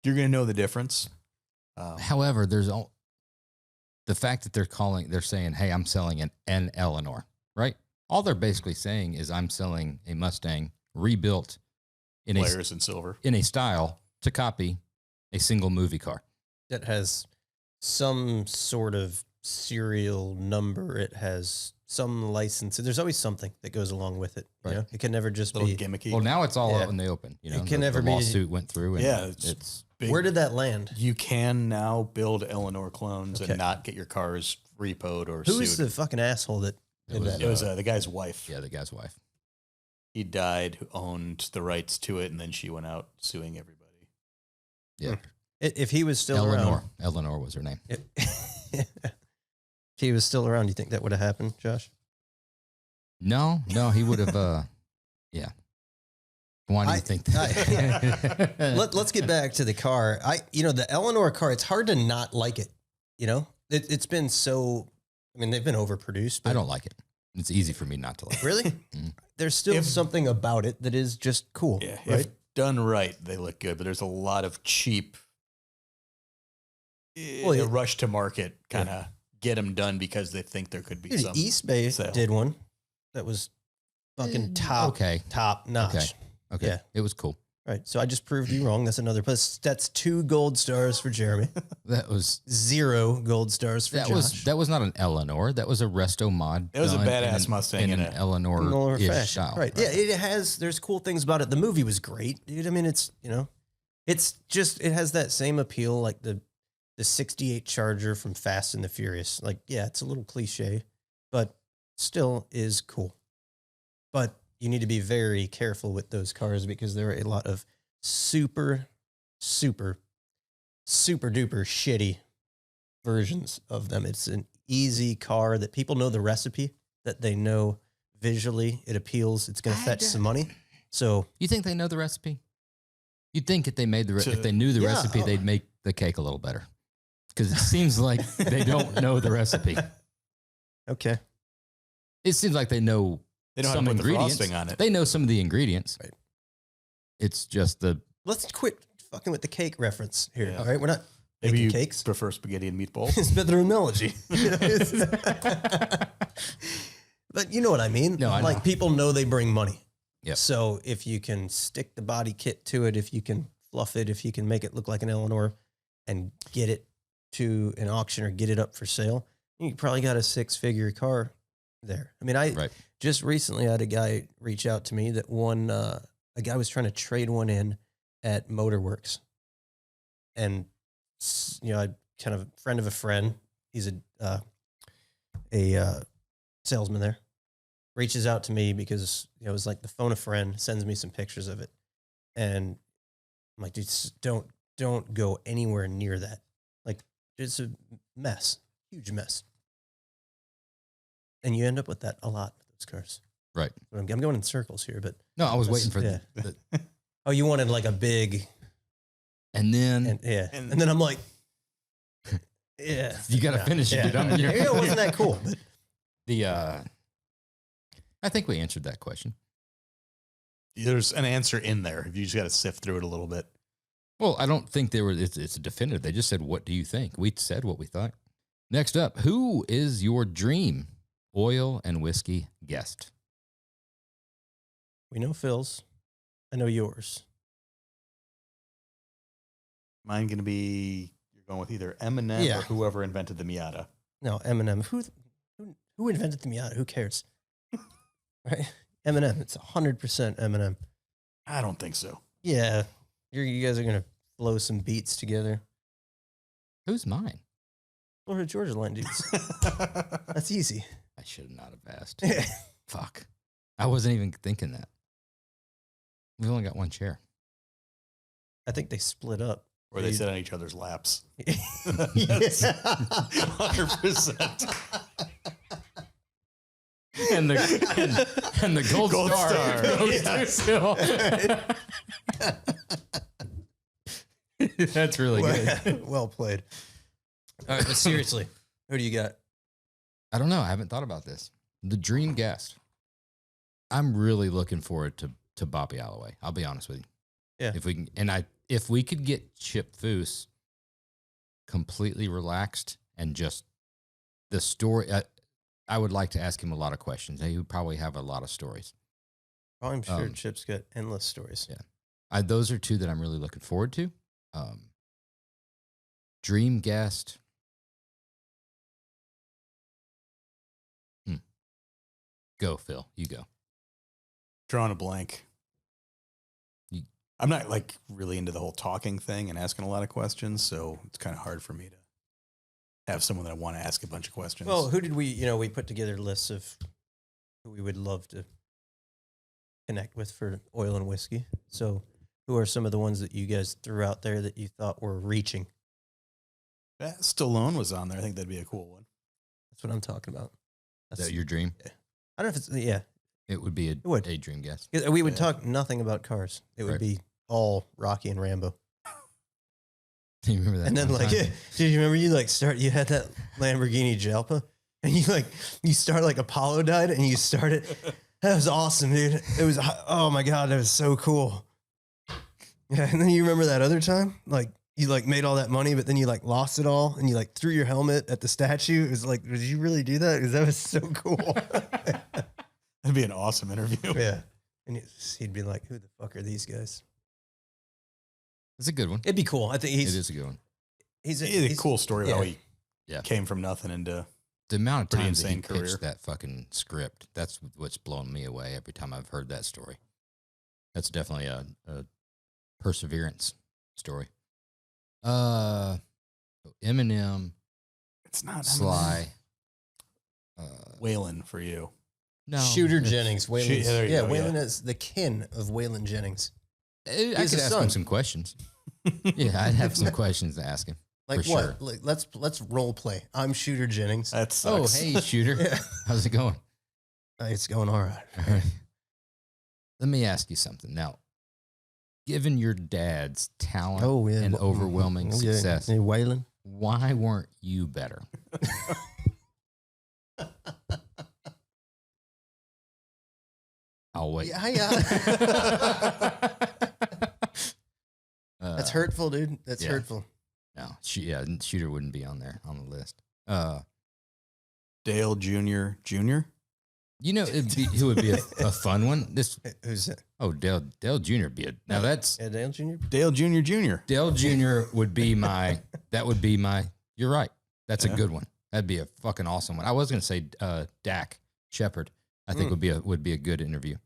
You're going to know the difference. However, there's the fact that they're saying, hey, I'm selling an Eleanor, right? All they're basically saying is I'm selling a Mustang rebuilt in Players in silver in a style to copy a single movie car That has some sort of serial number. It has some license. There's always something that goes along with it. Right. You know? It can never just little be gimmicky. Well, now it's all out in the open. You know, It can never the be- lawsuit went through. And Yeah, it's big. Where did that land? You can now build Eleanor clones Okay. and not get your cars repoed or Who's sued. the fucking asshole that did that? It was the guy's wife. yeah, the guy's wife. He died, who owned the rights to it, and then she went out suing everybody. Yeah, If he was still around. Eleanor was her name. If he was still around, do you think that would have happened, Josh? No, he would have. Yeah. Why do you think that? Let's get back to the car. The Eleanor car, it's hard to not like it. You know, it's been so, I mean, they've been overproduced. But I don't like it. It's easy for me not to like it. Really? Mhm. There's still If- something about it that is just cool. Yeah, Right? if done right, they look good, but there's a lot of cheap, Well, rush to market kind of get them done because they think there could be Dude, some. East Bay sale. did one that was fucking top Okay. notch. Okay. Yeah. It was cool. Right. So I just proved you wrong. That's another plus. That's 2 gold stars for Jeremy. That was 0 gold stars for Josh. That was not an Eleanor. That was a resto mod. It was a badass Mustang in an Eleanor fashion. Right. Yeah. It has. There's cool things about it. The movie was great, dude. I mean, it's it's just it has that same appeal like the 68 Charger from Fast and the Furious. Like, yeah, it's a little cliche, but still is cool. But you need to be very careful with those cars because there are a lot of super duper shitty versions of them. It's an easy car that people know the recipe, that they know visually it appeals. It's going to fetch some money. So you think they know the recipe? You'd think if they made if they knew the recipe, they'd make the cake a little better. Because it seems like they don't know the recipe. Okay. It seems like they know. They know how to put the frosting on it. They know some of the ingredients. Right. It's just Let's quit fucking with the cake reference here. Yeah. All right, we're not Maybe making you cakes. prefer spaghetti and meatballs. It's better analogy. But you know what I mean? No, I know. People know they bring money. Yep. So if you can stick the body kit to it, if you can fluff it, if you can make it look like an Eleanor and get it to an auction or get it up for sale, you probably got a 6-figure car there. I mean, just recently I had a guy reach out to me that a guy was trying to trade one in at Motorworks. And, I kind of friend of a friend, he's a salesman there, reaches out to me because it was like the phone a friend, sends me some pictures of it. And I'm like, dude, don't go anywhere near that. Like, it's a mess, huge mess. And you end up with that a lot with those cars. right. I'm going in circles here, but No, I was waiting for yeah. the Oh, you wanted like a big, and then and then I'm like, yeah, you got to finish it. Dude. It wasn't that cool. I think we answered that question. There's an answer in there. You just got to sift through it a little bit. Well, I don't think it's a definitive. They just said, "What do you think?" We said what we thought. Next up, who is your dream oil and whiskey guest? We know Phil's. I know yours. Mine going to be, you're going with either Eminem or whoever invented the Miata. No, Eminem. Who invented the Miata? Who cares? Right? Eminem. It's 100% Eminem. I don't think so. Yeah. You guys are going to flow some beats together. Who's mine? Florida Georgia line dudes. That's easy. I should not have asked. Fuck. I wasn't even thinking that. We only got one chair. I think they split up. Or they sit on each other's laps. Yes. 100%. And the gold star goes to Phil. That's really good. Well played. All right, but seriously, who do you got? I don't know. I haven't thought about this. The dream guest. I'm really looking forward to Bobby Alloway. I'll be honest with you. Yeah. If we could get Chip Foose completely relaxed and just the story, I would like to ask him a lot of questions. He would probably have a lot of stories. Oh, I'm sure Chip's got endless stories. Yeah. Those are two that I'm really looking forward to. Dream guest. Go, Phil. You go. Drawing a blank. I'm not like really into the whole talking thing and asking a lot of questions, so it's kind of hard for me to have someone that I want to ask a bunch of questions. Well, who did we put together lists of who we would love to connect with for oil and whiskey. So who are some of the ones that you guys threw out there that you thought were reaching? Stallone was on there. I think that'd be a cool one. That's what I'm talking about. Is that your dream? I don't know if it's, yeah. It would be a dream guest. We would talk nothing about cars. It would be all Rocky and Rambo. Do you remember that? And then did you remember you had that Lamborghini Jalpa and you start like Apollo died and you start it. That was awesome, dude. It was, oh my God, that was so cool. Yeah. And then you remember that other time? Like you made all that money, but then you lost it all and you threw your helmet at the statue. It was like, did you really do that? Because that was so cool. That'd be an awesome interview. Yeah. And he'd be like, who the fuck are these guys? It's a good one. It'd be cool. I think It is a good one. He's a cool story how he Yeah. came from nothing into The amount of pretty times that he insane career. pitched that fucking script, that's what's blown me away every time I've heard that story. That's definitely a perseverance story. Eminem, it's not Sly, Waylon for you. no Shooter Jennings. Waylon's, there you go, Waylon is the kin of Waylon Jennings. I He's could his ask son. him some questions. Yeah, I'd have some questions to ask him. Like for what? sure. Like, let's role play. I'm Shooter Jennings. That Oh, sucks. hey, Shooter. Yeah. How's it going? It's going all right. All right. Let me ask you something. Now, given your dad's talent and overwhelming success, Hey, Waylon. why weren't you better? I'll wait. Yeah. That's hurtful, dude. That's yeah. hurtful. No, Shooter wouldn't be on there on the list. Dale Jr. Jr. You know who would be a fun one? Who's that? Oh, Dale Jr. would be a now that's Yeah, Dale Jr. Dale Jr. Jr. Dale Jr. would be my you're right. That's a good one. That'd be a fucking awesome one. I was gonna say Dak Shepard. I think would be a good interview.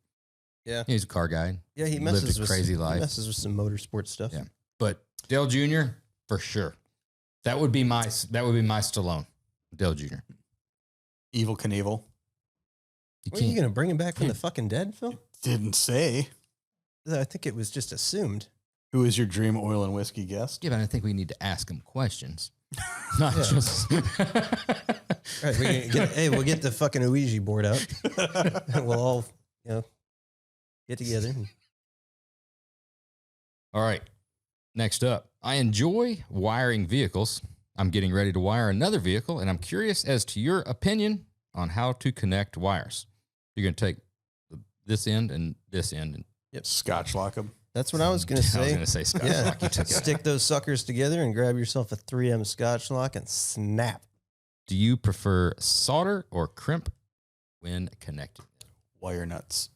Yeah. He's a car guy. Yeah, he lived messes a with crazy He life. messes with some motorsport stuff. Yeah. But Dale Jr. for sure. That would be my Stallone. Dale Jr. Evil Knievel. Are you gonna bring him back from the fucking dead, Phil? Didn't say. I think it was just assumed. Who is your dream oil and whiskey guest? Yeah, but I think we need to ask him questions. Not Yeah. just All right, we'll get the fucking Ouija board out. We'll all, get together. All right. Next up, I enjoy wiring vehicles. I'm getting ready to wire another vehicle, and I'm curious as to your opinion on how to connect wires. You're going to take this end and this end. And Scotch lock 'em. That's what I was going to say. I was going to say Scotch Yeah. lock. You took it. Stick those suckers together and grab yourself a 3M Scotch lock and snap. Do you prefer solder or crimp when connected? Wire nuts.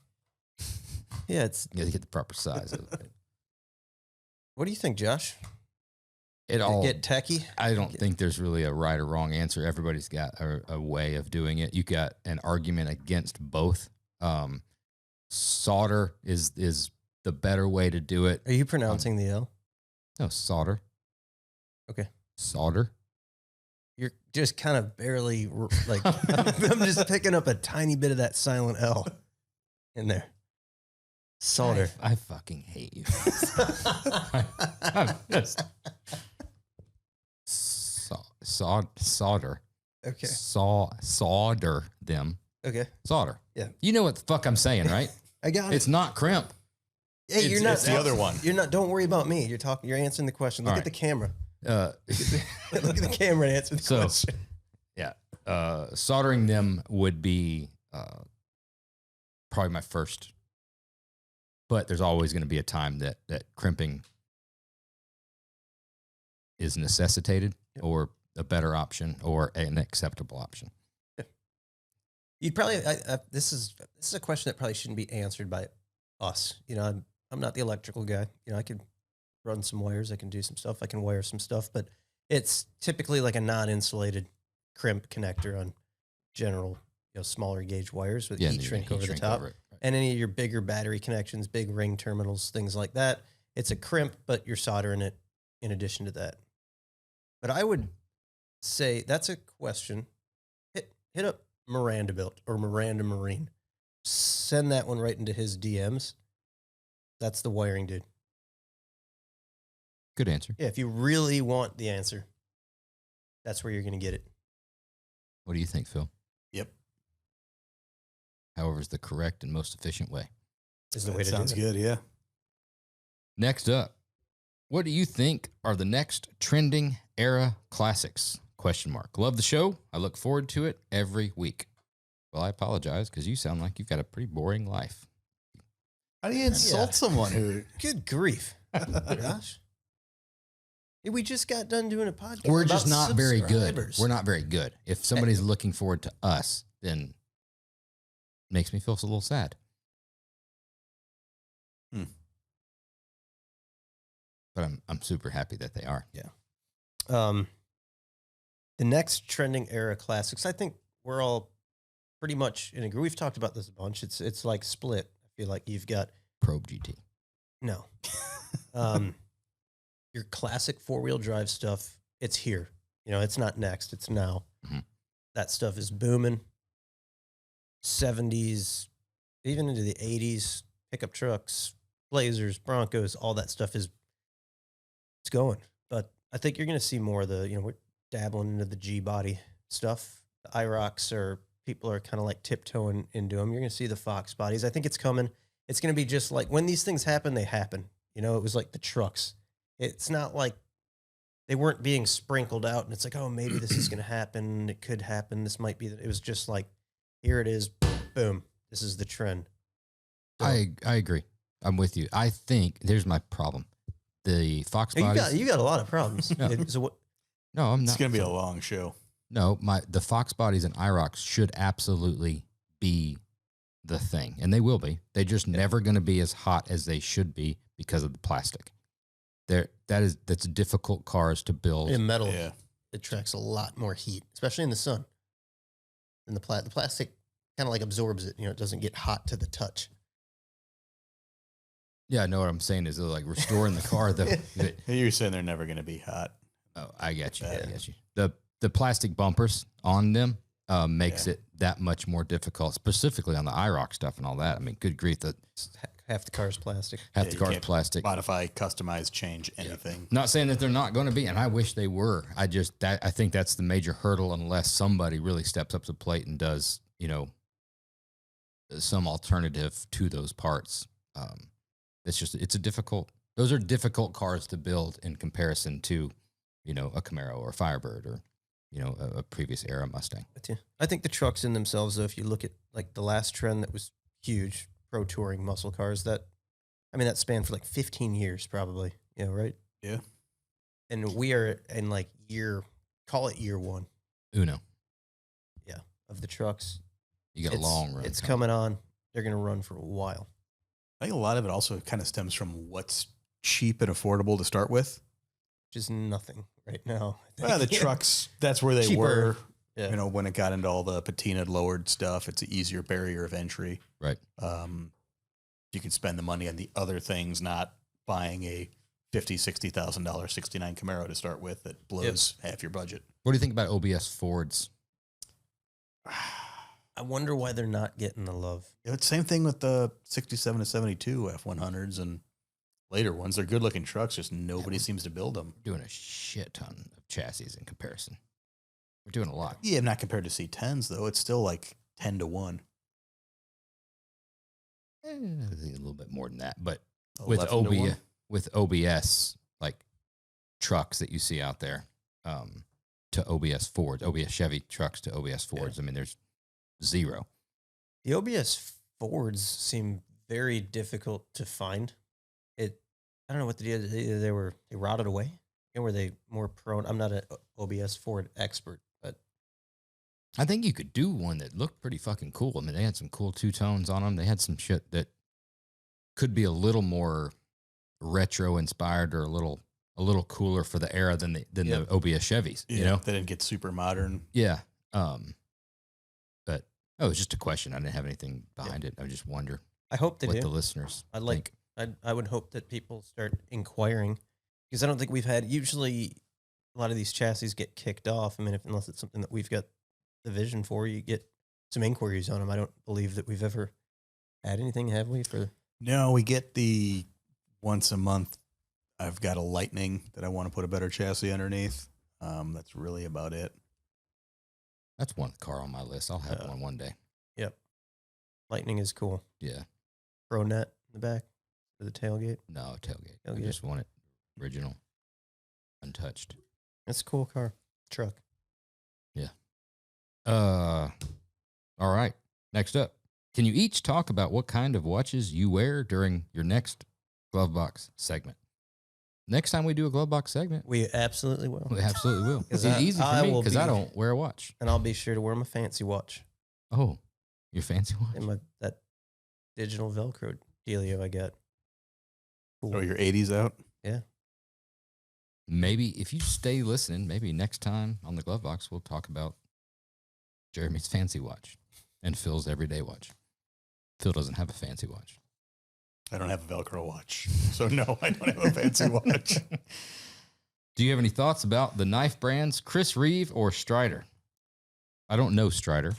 Yeah, it's. You got to get the proper size of it. What do you think, Josh? It all Get techie? I don't think there's really a right or wrong answer. Everybody's got a way of doing it. You got an argument against both. Solder is the better way to do it. Are you pronouncing the L? No, solder. Okay. Solder. You're just kind of barely like, I'm just picking up a tiny bit of that silent L in there. Solder. I fucking hate you. I'm just solder. Okay. Solder them. Okay. Solder. Yeah. You know what the fuck I'm saying, right? I got It's it. not crimp. Hey, you're not It's the other one. You're not. Don't worry about me. You're talking. You're answering the question. Look All at the camera. Uh, Look at the camera and answer the So- question. yeah. Soldering them would be probably my first. But there's always going to be a time that crimping is necessitated or a better option or an acceptable option. You'd probably. This is a question that probably shouldn't be answered by us. I'm not the electrical guy. I could run some wires. I can do some stuff. I can wire some stuff, but it's typically like a non-insulated crimp connector on general, smaller gauge wires with heat shrink over the top. over it. Right. And any of your bigger battery connections, big ring terminals, things like that, it's a crimp, but you're soldering it in addition to that. But I would say that's a question. Hit up Miranda Built or Miranda Marine. Send that one right into his DMs. That's the wiring dude. Good answer. Yeah, if you really want the answer, that's where you're going to get it. What do you think, Phil? Yep. However, is the correct and most efficient way. Is the way That to sounds do it. good. Yeah. Next up, what do you think are the next trending era classics? ? Love the show. I look forward to it every week. Well, I apologize because you sound like you've got a pretty boring life. How do you insult someone who? Good grief. Gosh. We just got done doing a podcast. We're just about not very good. subscribers. We're not very good. If somebody's looking forward to us, then it makes me feel a little sad. But I'm super happy that they are. Yeah. The next trending era classics, I think we're all pretty much in agree. We've talked about this a bunch. It's like split. I feel like you've got Probe GT. no. Your classic 4-wheel drive stuff, it's here. You know, it's not next, it's now. Mm-hmm. That stuff is booming. 70s, even into the 80s, pickup trucks, Blazers, Broncos, all that stuff it's going. But I think you're going to see more of the, we're dabbling into the G body stuff. The IROCs people are kind of like tiptoeing into them. You're going to see the Fox bodies. I think it's coming. It's going to be just like when these things happen, they happen. It was like the trucks. It's not like they weren't being sprinkled out and it's like, oh, maybe this is going to happen. It could happen. This might be. It was just like, here it is. Boom. This is the trend. So, I agree. I'm with you. I think there's my problem. The Fox bodies. You got a lot of problems. No. So what? No, I'm not. It's going to be a long show. No, the Fox bodies and IROCs should absolutely be the thing, and they will be. They're just never going to be as hot as they should be because of the plastic. That's difficult cars to build. In metal, it attracts a lot more heat, especially in the sun. And the plastic kind of like absorbs it. It doesn't get hot to the touch. Yeah, I know what I'm saying is they're like restoring the car. You're saying they're never going to be hot. Oh, I get you. I get you. The plastic bumpers on them makes it that much more difficult, specifically on the IROC stuff and all that. I mean, good grief, half the car's plastic. Half the car's plastic. Modify, customize, change anything. Not saying that they're not going to be, and I wish they were. I think that's the major hurdle unless somebody really steps up to the plate and does, some alternative to those parts. Those are difficult cars to build in comparison to, a Camaro or a Firebird or, a previous era Mustang. I think the trucks in themselves, though, if you look at like the last trend that was huge, pro touring muscle cars, that spanned for like 15 years probably, right? Yeah. And we are in like call it year one. Uno. Yeah. Of the trucks. You got a long run. It's coming on. They're going to run for a while. I think a lot of it also kind of stems from what's cheap and affordable to start with. Which is nothing right now. Well, the trucks, that's where they Cheaper. were. Yeah. When it got into all the patina lowered stuff, it's an easier barrier of entry. Right. You can spend the money on the other things, not buying a $50,000, $60,000 '69 Camaro to start with that blows half your budget. What do you think about OBS Fords? I wonder why they're not getting the love. It's the same thing with the 67 to 72 F100s and later ones. They're good looking trucks, just nobody seems to build them. Doing a shit ton of chassis in comparison. We're doing a lot. Yeah, not compared to C10s though. It's still like 10 to 1. A little bit more than that, but 11 to 1. with OBS like trucks that you see out there, to OBS Fords, OBS Chevy trucks to OBS Fords. Yeah. There's zero. The OBS Fords seem very difficult to find. I don't know what the deal is. Either they rotted away, or were they more prone? I'm not an OBS Ford expert, but I think you could do one that looked pretty fucking cool. They had some cool two-tones on them. They had some shit that could be a little more retro inspired or a little cooler for the era than the OBS Chevys. Yeah, they didn't get super modern. Yeah. But it was just a question. I didn't have anything behind it. I just wonder. I hope they what do. The listeners think. I would hope that people start inquiring, because I don't think we've had, usually a lot of these chassis get kicked off. Unless it's something that we've got the vision for, you get some inquiries on them. I don't believe that we've ever had anything, have we? No, we get the once a month. I've got a Lightning that I want to put a better chassis underneath. That's really about it. That's one car on my list. I'll have one day. Yep. Lightning is cool. Yeah. Pro net in the back for the tailgate. No, tailgate. I just want it original, untouched. It's a cool car. Truck. Yeah. All right. Next up, can you each talk about what kind of watches you wear during your next glove box segment? Next time we do a glove box segment, we absolutely will. We absolutely will. It's easy for me because I don't wear a watch, and I'll be sure to wear my fancy watch. Oh, your fancy watch? And that digital Velcro dealio I got. Cool. Oh, your 80s out? Yeah. maybe if you stay listening, maybe next time on the Glove Box, we'll talk about Jeremy's fancy watch and Phil's everyday watch. Phil doesn't have a fancy watch. I don't have a Velcro watch. So no, I don't have a fancy watch. Do you have any thoughts about the knife brands, Chris Reeve or Strider? I don't know Strider.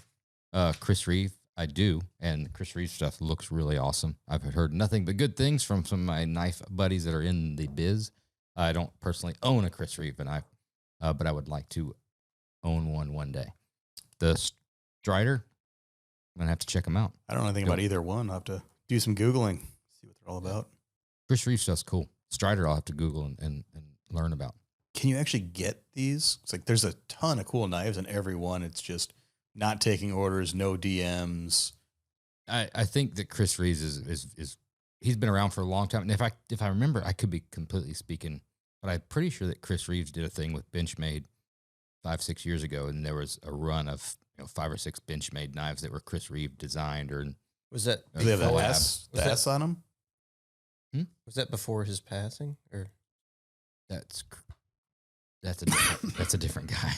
Chris Reeve, I do. And Chris Reeve stuff looks really awesome. I've heard nothing but good things from some of my knife buddies that are in the biz. I don't personally own a Chris Reeve knife, but I would like to own one day. The Strider, I'm going to have to check them out. I don't know anything about either one. I'll have to do some Googling, see what they're all about. Chris Reeve stuff's cool. Strider, I'll have to Google and learn about. Can you actually get these? It's like there's a ton of cool knives in every one. It's just not taking orders, no DMs. I think that Chris Reeves is he's been around for a long time. And if I remember, I could be completely speaking, but I'm pretty sure that Chris Reeves did a thing with Benchmade 5-6 years ago, and there was a run of 5 or 6 Benchmade knives that were Chris Reeve designed. Or was that? Do they have the collab? S on them? Was that before his passing, or that's a different guy.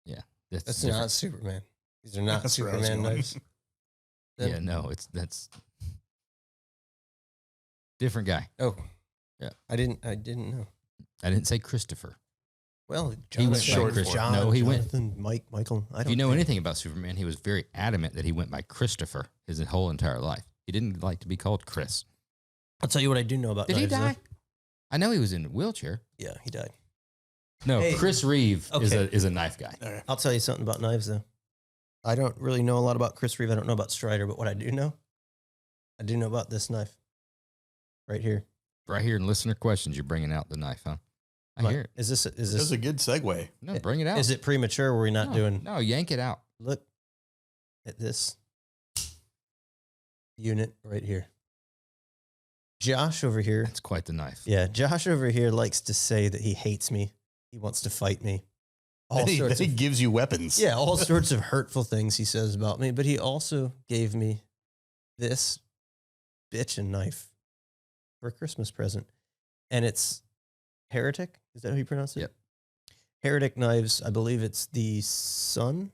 Yeah, that's not Superman. These are not That's Superman knives. Yeah, no, that's different guy. Oh, yeah. I didn't know. I didn't say Christopher. Well, He went Jonathan, by Chris. John, No, he went. Jonathan, Michael. I don't If you know think. anything about Superman, he was very adamant that he went by Christopher his whole entire life. He didn't like to be called Chris. I'll tell you what I do know about. Did he knives, though. die? I know he was in a wheelchair. Yeah, he died. No, Hey. Chris Reeve Okay. is a knife guy. Okay. I'll tell you something about knives, though. I don't really know a lot about Chris Reeve. I don't know about Strider, but what I do know about this knife right here. Right here in listener questions, you're bringing out the knife, huh? I hear it. Is this That's a good segue. No, bring it out. Is it premature? Were we not doing? No, yank it out. Look at this unit right here. Josh over here. That's quite the knife. Yeah, Josh over here likes to say that he hates me. He wants to fight me. All He sorts of, gives you weapons. yeah, all sorts of hurtful things he says about me. But he also gave me this bitchin' knife for a Christmas present. And it's Heretic. Is that how you pronounce it? Yep. Heretic Knives. I believe it's the son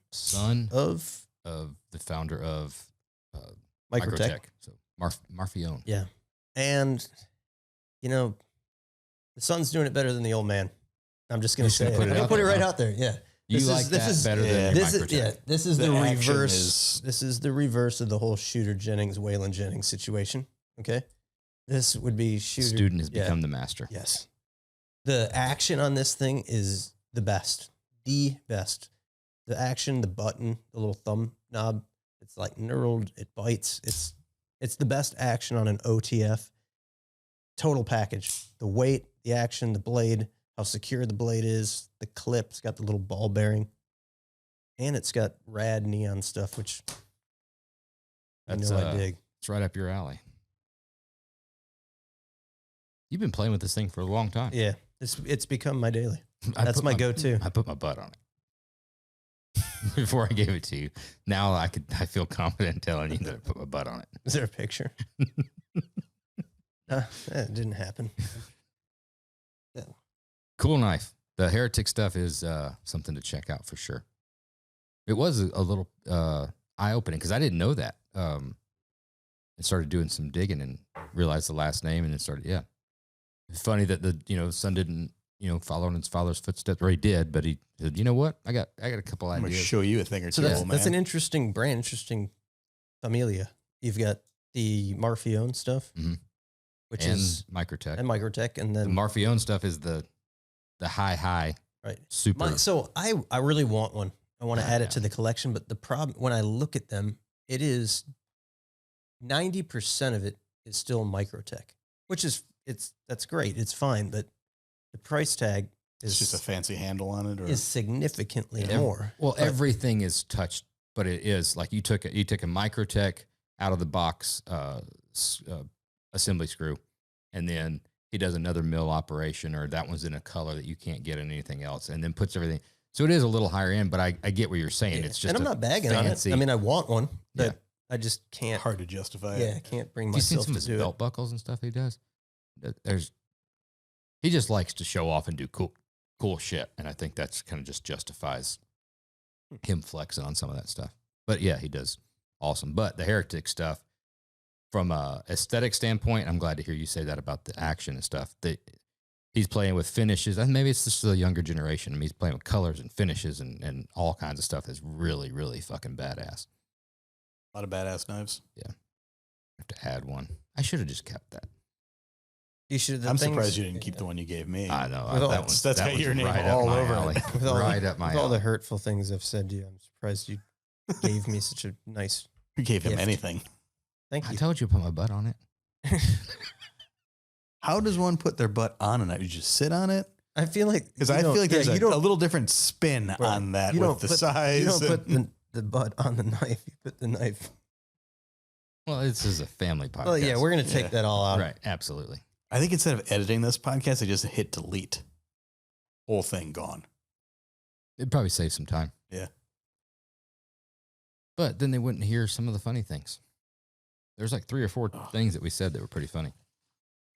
of the founder of Microtech. So Marfione. Yeah. And, the son's doing it better than the old man. I'm just going to say it. Put it I'm gonna out put it there, right huh? out there. Yeah. You like that better than Microtech. This is The the action reverse. is- This is the reverse of the whole Shooter Jennings, Waylon Jennings situation. Okay. This would be Shooter. Student has yeah. become the master. Yes. The action on this thing is the best. The best. The action, the button, the little thumb knob, it's like knurled, it bites. It's the best action on an OTF. Total package. The weight, the action, the blade, how secure the blade is, the clip, it's got the little ball bearing. And it's got rad neon stuff, which I dig. It's right up your alley. You've been playing with this thing for a long time. Yeah. It's become my daily. I That's put my go-to. I put my butt on it before I gave it to you. Now I feel confident telling you that I put my butt on it. Is there a picture? It didn't happen. Cool knife. The Heretic stuff is something to check out for sure. It was a little eye-opening because I didn't know that. I started doing some digging and realized the last name, and then started, yeah. It's funny that the son didn't follow in his father's footsteps, or he did, but he said, you know what, I got a couple I'm going to ideas. show you a thing or So two, that's an man. interesting brand, interesting familia. You've got the Marfione stuff, Mhm. which and is Microtech. and Microtech, and The then Marfione stuff is the high right. super. So I really want one. I want to add it to the collection, but the problem when I look at them, it is 90% of it is still Microtech, which is that's great. It's fine, but the price tag It's just a fancy handle on it, or is significantly Yeah. more. Well, But- everything is touched, but it is like you took a Microtech out of the box assembly screw, and then he does another mill operation, or that one's in a color that you can't get in anything else, and then puts everything. So it is a little higher end, but I get what you're saying. Yeah. It's just and I'm a not bagging fancy, on it. I mean, I want one, but Yeah. I just can't. hard to justify Yeah, it. I can't bring have you seen myself some to of his do belt it. buckles and stuff he does? There's He just likes to show off and do cool shit. And I think that's kind of just justifies him flexing on some of that stuff. But yeah, he does awesome. But the Heretic stuff, from a aesthetic standpoint, I'm glad to hear you say that about the action and stuff. He's playing with finishes, and maybe it's just the younger generation. I mean, he's playing with colors and finishes and all kinds of stuff that's really, really fucking badass. A lot of badass knives. Yeah. I have to add one. I should have just kept that. You should. I'm surprised you didn't keep the one you gave me. I know. That's got your name right all up my over alley. it. With all Right up my with all alley. the hurtful things I've said to you, I'm surprised you gave me such a nice. You gave him gift. anything. Thank I you. told you to put my butt on it. How does one put their butt on a knife? You just sit on it? I feel like Because I feel like there's you a don't- little different spin Right. on that you with don't the put- size. You don't put and- the butt on the knife. You put the knife. Well, this is a family podcast. Well, yeah, we're gonna take Yeah. that all out. right. Absolutely. I think instead of editing this podcast, I just hit delete. Whole thing gone. It'd probably save some time. Yeah. But then they wouldn't hear some of the funny things. There's like 3 or 4 things that we said that were pretty funny.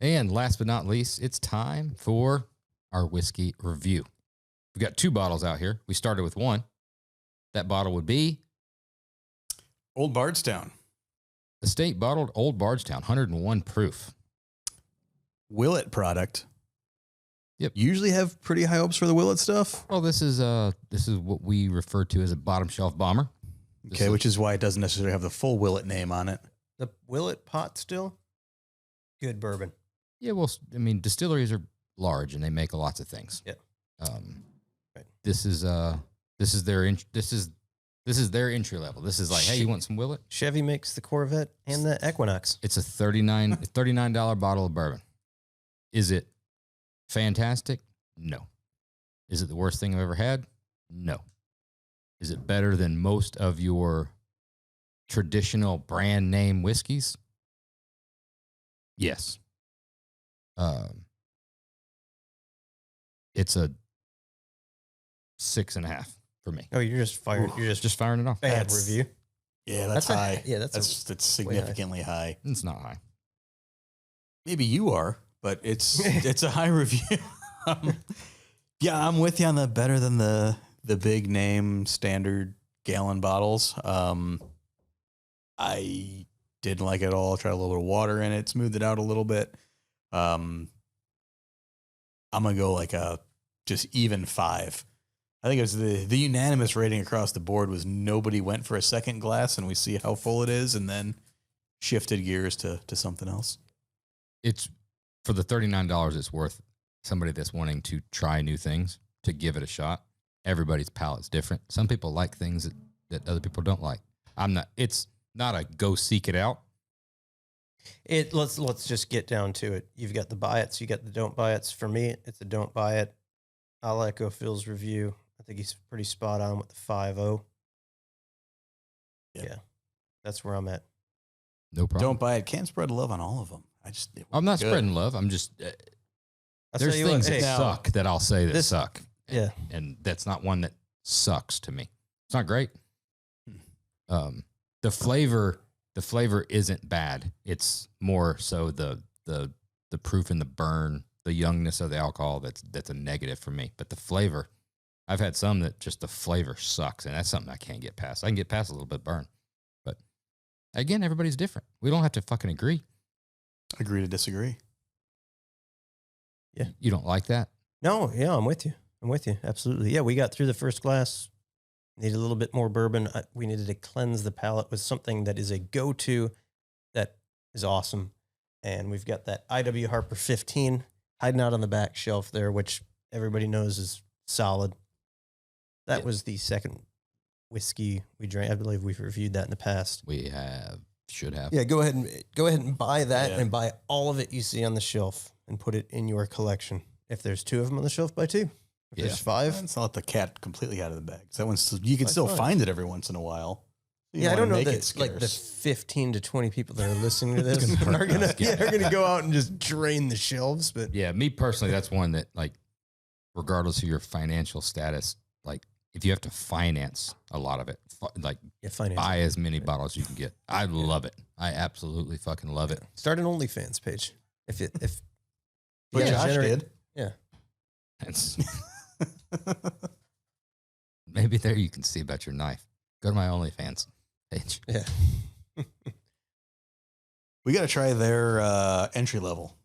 And last but not least, it's time for our whiskey review. We've got 2 bottles out here. We started with 1. That bottle would be Old Bardstown. Estate Bottled Old Bardstown, 101 proof. Willet product. Yep. Usually have pretty high hopes for the Willet stuff. Well, this is what we refer to as a bottom shelf bomber. Okay, which is why it doesn't necessarily have the full Willet name on it. The Willet pot still good bourbon. Yeah, well, I mean, distilleries are large and they make lots of things. Yeah. Right. This is their entry level. This is like, hey, you want some Willet? Chevy makes the Corvette and the Equinox. It's a $39 bottle of bourbon. Is it fantastic? No. Is it the worst thing I've ever had? No. Is it better than most of your traditional brand name whiskeys? Yes. It's a 6.5 for me. Oh, you're just firing. You're Just firing it off. bad That's- review. Yeah, that's high. That's that's significantly high. It's not high. Maybe you are, but it's a high review. Yeah, I'm with you on the better than the big name standard gallon bottles. I didn't like it at all. Tried a little bit of water in it, smoothed it out a little bit. I'm gonna go like a just even 5. I think it was the unanimous rating across the board was nobody went for a second glass, and we see how full it is, and then shifted gears to something else. It's for the $39. It's worth somebody that's wanting to try new things to give it a shot. Everybody's palate's different. Some people like things that other people don't like. It's not a go seek it out. Let's just get down to it. You've got the buy it's, you got the don't buy it's. For me, it's a don't buy it. I'll echo Phil's review. I think he's pretty spot on with the 5.0. Yeah, that's where I'm at. No problem. Don't buy it. Can't spread love on all of them. I'm not good. spreading love. I'm just I'll there's tell you things what, that hey, suck that I'll say that suck. Yeah. And that's not one that sucks to me. It's not great. The flavor isn't bad. It's more so the proof and the burn, the youngness of the alcohol that's a negative for me. But the flavor, I've had some that just the flavor sucks, and that's something I can't get past. I can get past a little bit burn. But again, everybody's different. We don't have to fucking agree. Agree to disagree. Yeah. You don't like that? No, yeah, I'm with you. Absolutely. Yeah, we got through the first glass. Needed a little bit more bourbon. We needed to cleanse the palate with something that is a go-to that is awesome. And we've got that IW Harper 15 hiding out on the back shelf there, which everybody knows is solid. That was the second whiskey we drank. I believe we've reviewed that in the past. We should have. Yeah, go ahead and buy that Yeah. and buy all of it you see on the shelf and put it in your collection. If there's 2 of them on the shelf, buy 2. If there's 5, Let's not let the cat completely out of the bag. So that one's you can That's still fine. find it every once in a while. You yeah, I wanna don't know make it that like the scarce. 15 to 20 people that are listening to this It's gonna are hurt us. gonna go out and just drain the shelves. But Yeah, me personally, that's one that, like, regardless of your financial status, like, if you have to finance a lot of it, like, yeah, finance. buy as many bottles as you can get. I love it. I absolutely fucking love it. Start an OnlyFans page. If But yeah, Josh generate- did. Yeah, That's maybe there you can see about your knife. Go to my OnlyFans page. Yeah. We got to try their entry level.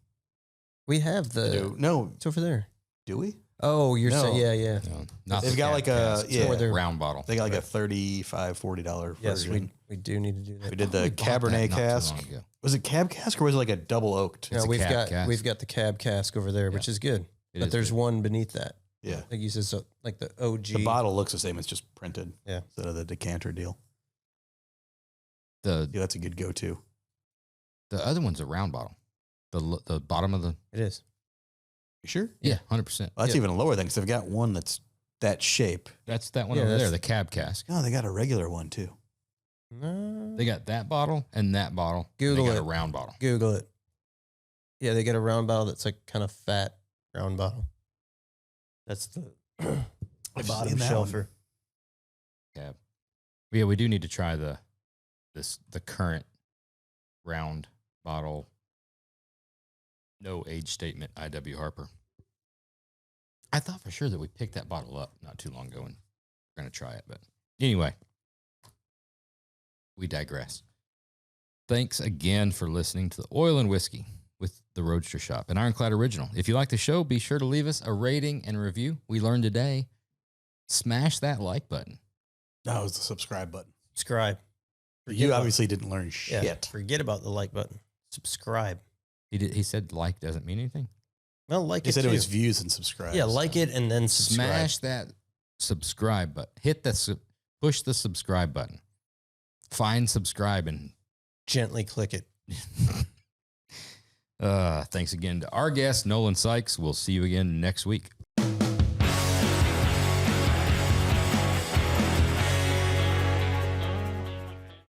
We have the no. It's over there. Do we? Oh, you're saying yeah. No, not They've got like a round bottle. They got like a $35, $40 Yes, version. we do need to do that. We did the Cabernet cask. Was it cab cask or was it like a double oaked? No, we've got the cab cask over there, which is good. But there's one beneath that. Yeah. Like you said, like the OG. The bottle looks the same. It's just printed. Yeah. Instead of the decanter deal. Yeah, that's a good go-to. The other one's a round bottle. The bottom of the. It is. You sure? Yeah, 100%. Well, that's even lower than because they've got one that's that shape. That's that one over there, the cab cask. No, they got a regular one too. No. They got that bottle and that bottle. Google they got it. a round bottle. Google it. Yeah, they got a round bottle that's like kind of fat round bottle. That's the bottom shelfer. Cab. Yeah, we do need to try the current round bottle. No age statement, I.W. Harper. I thought for sure that we picked that bottle up not too long ago and we're going to try it. But anyway, we digress. Thanks again for listening to the Oil and Whiskey with the Roadster Shop, an Ironclad original. If you like the show, be sure to leave us a rating and review. We learned today, smash that like button. No, it was the subscribe button. Subscribe. You obviously didn't learn shit. Yeah, forget about the like button. Subscribe. He said like doesn't mean anything. Well, like he it said too. it was views and subscribe. Yeah, like it and then subscribe. Smash that subscribe button. Hit the push the subscribe button. Find subscribe and gently click it. Thanks again to our guest, Nolan Sykes. We'll see you again next week.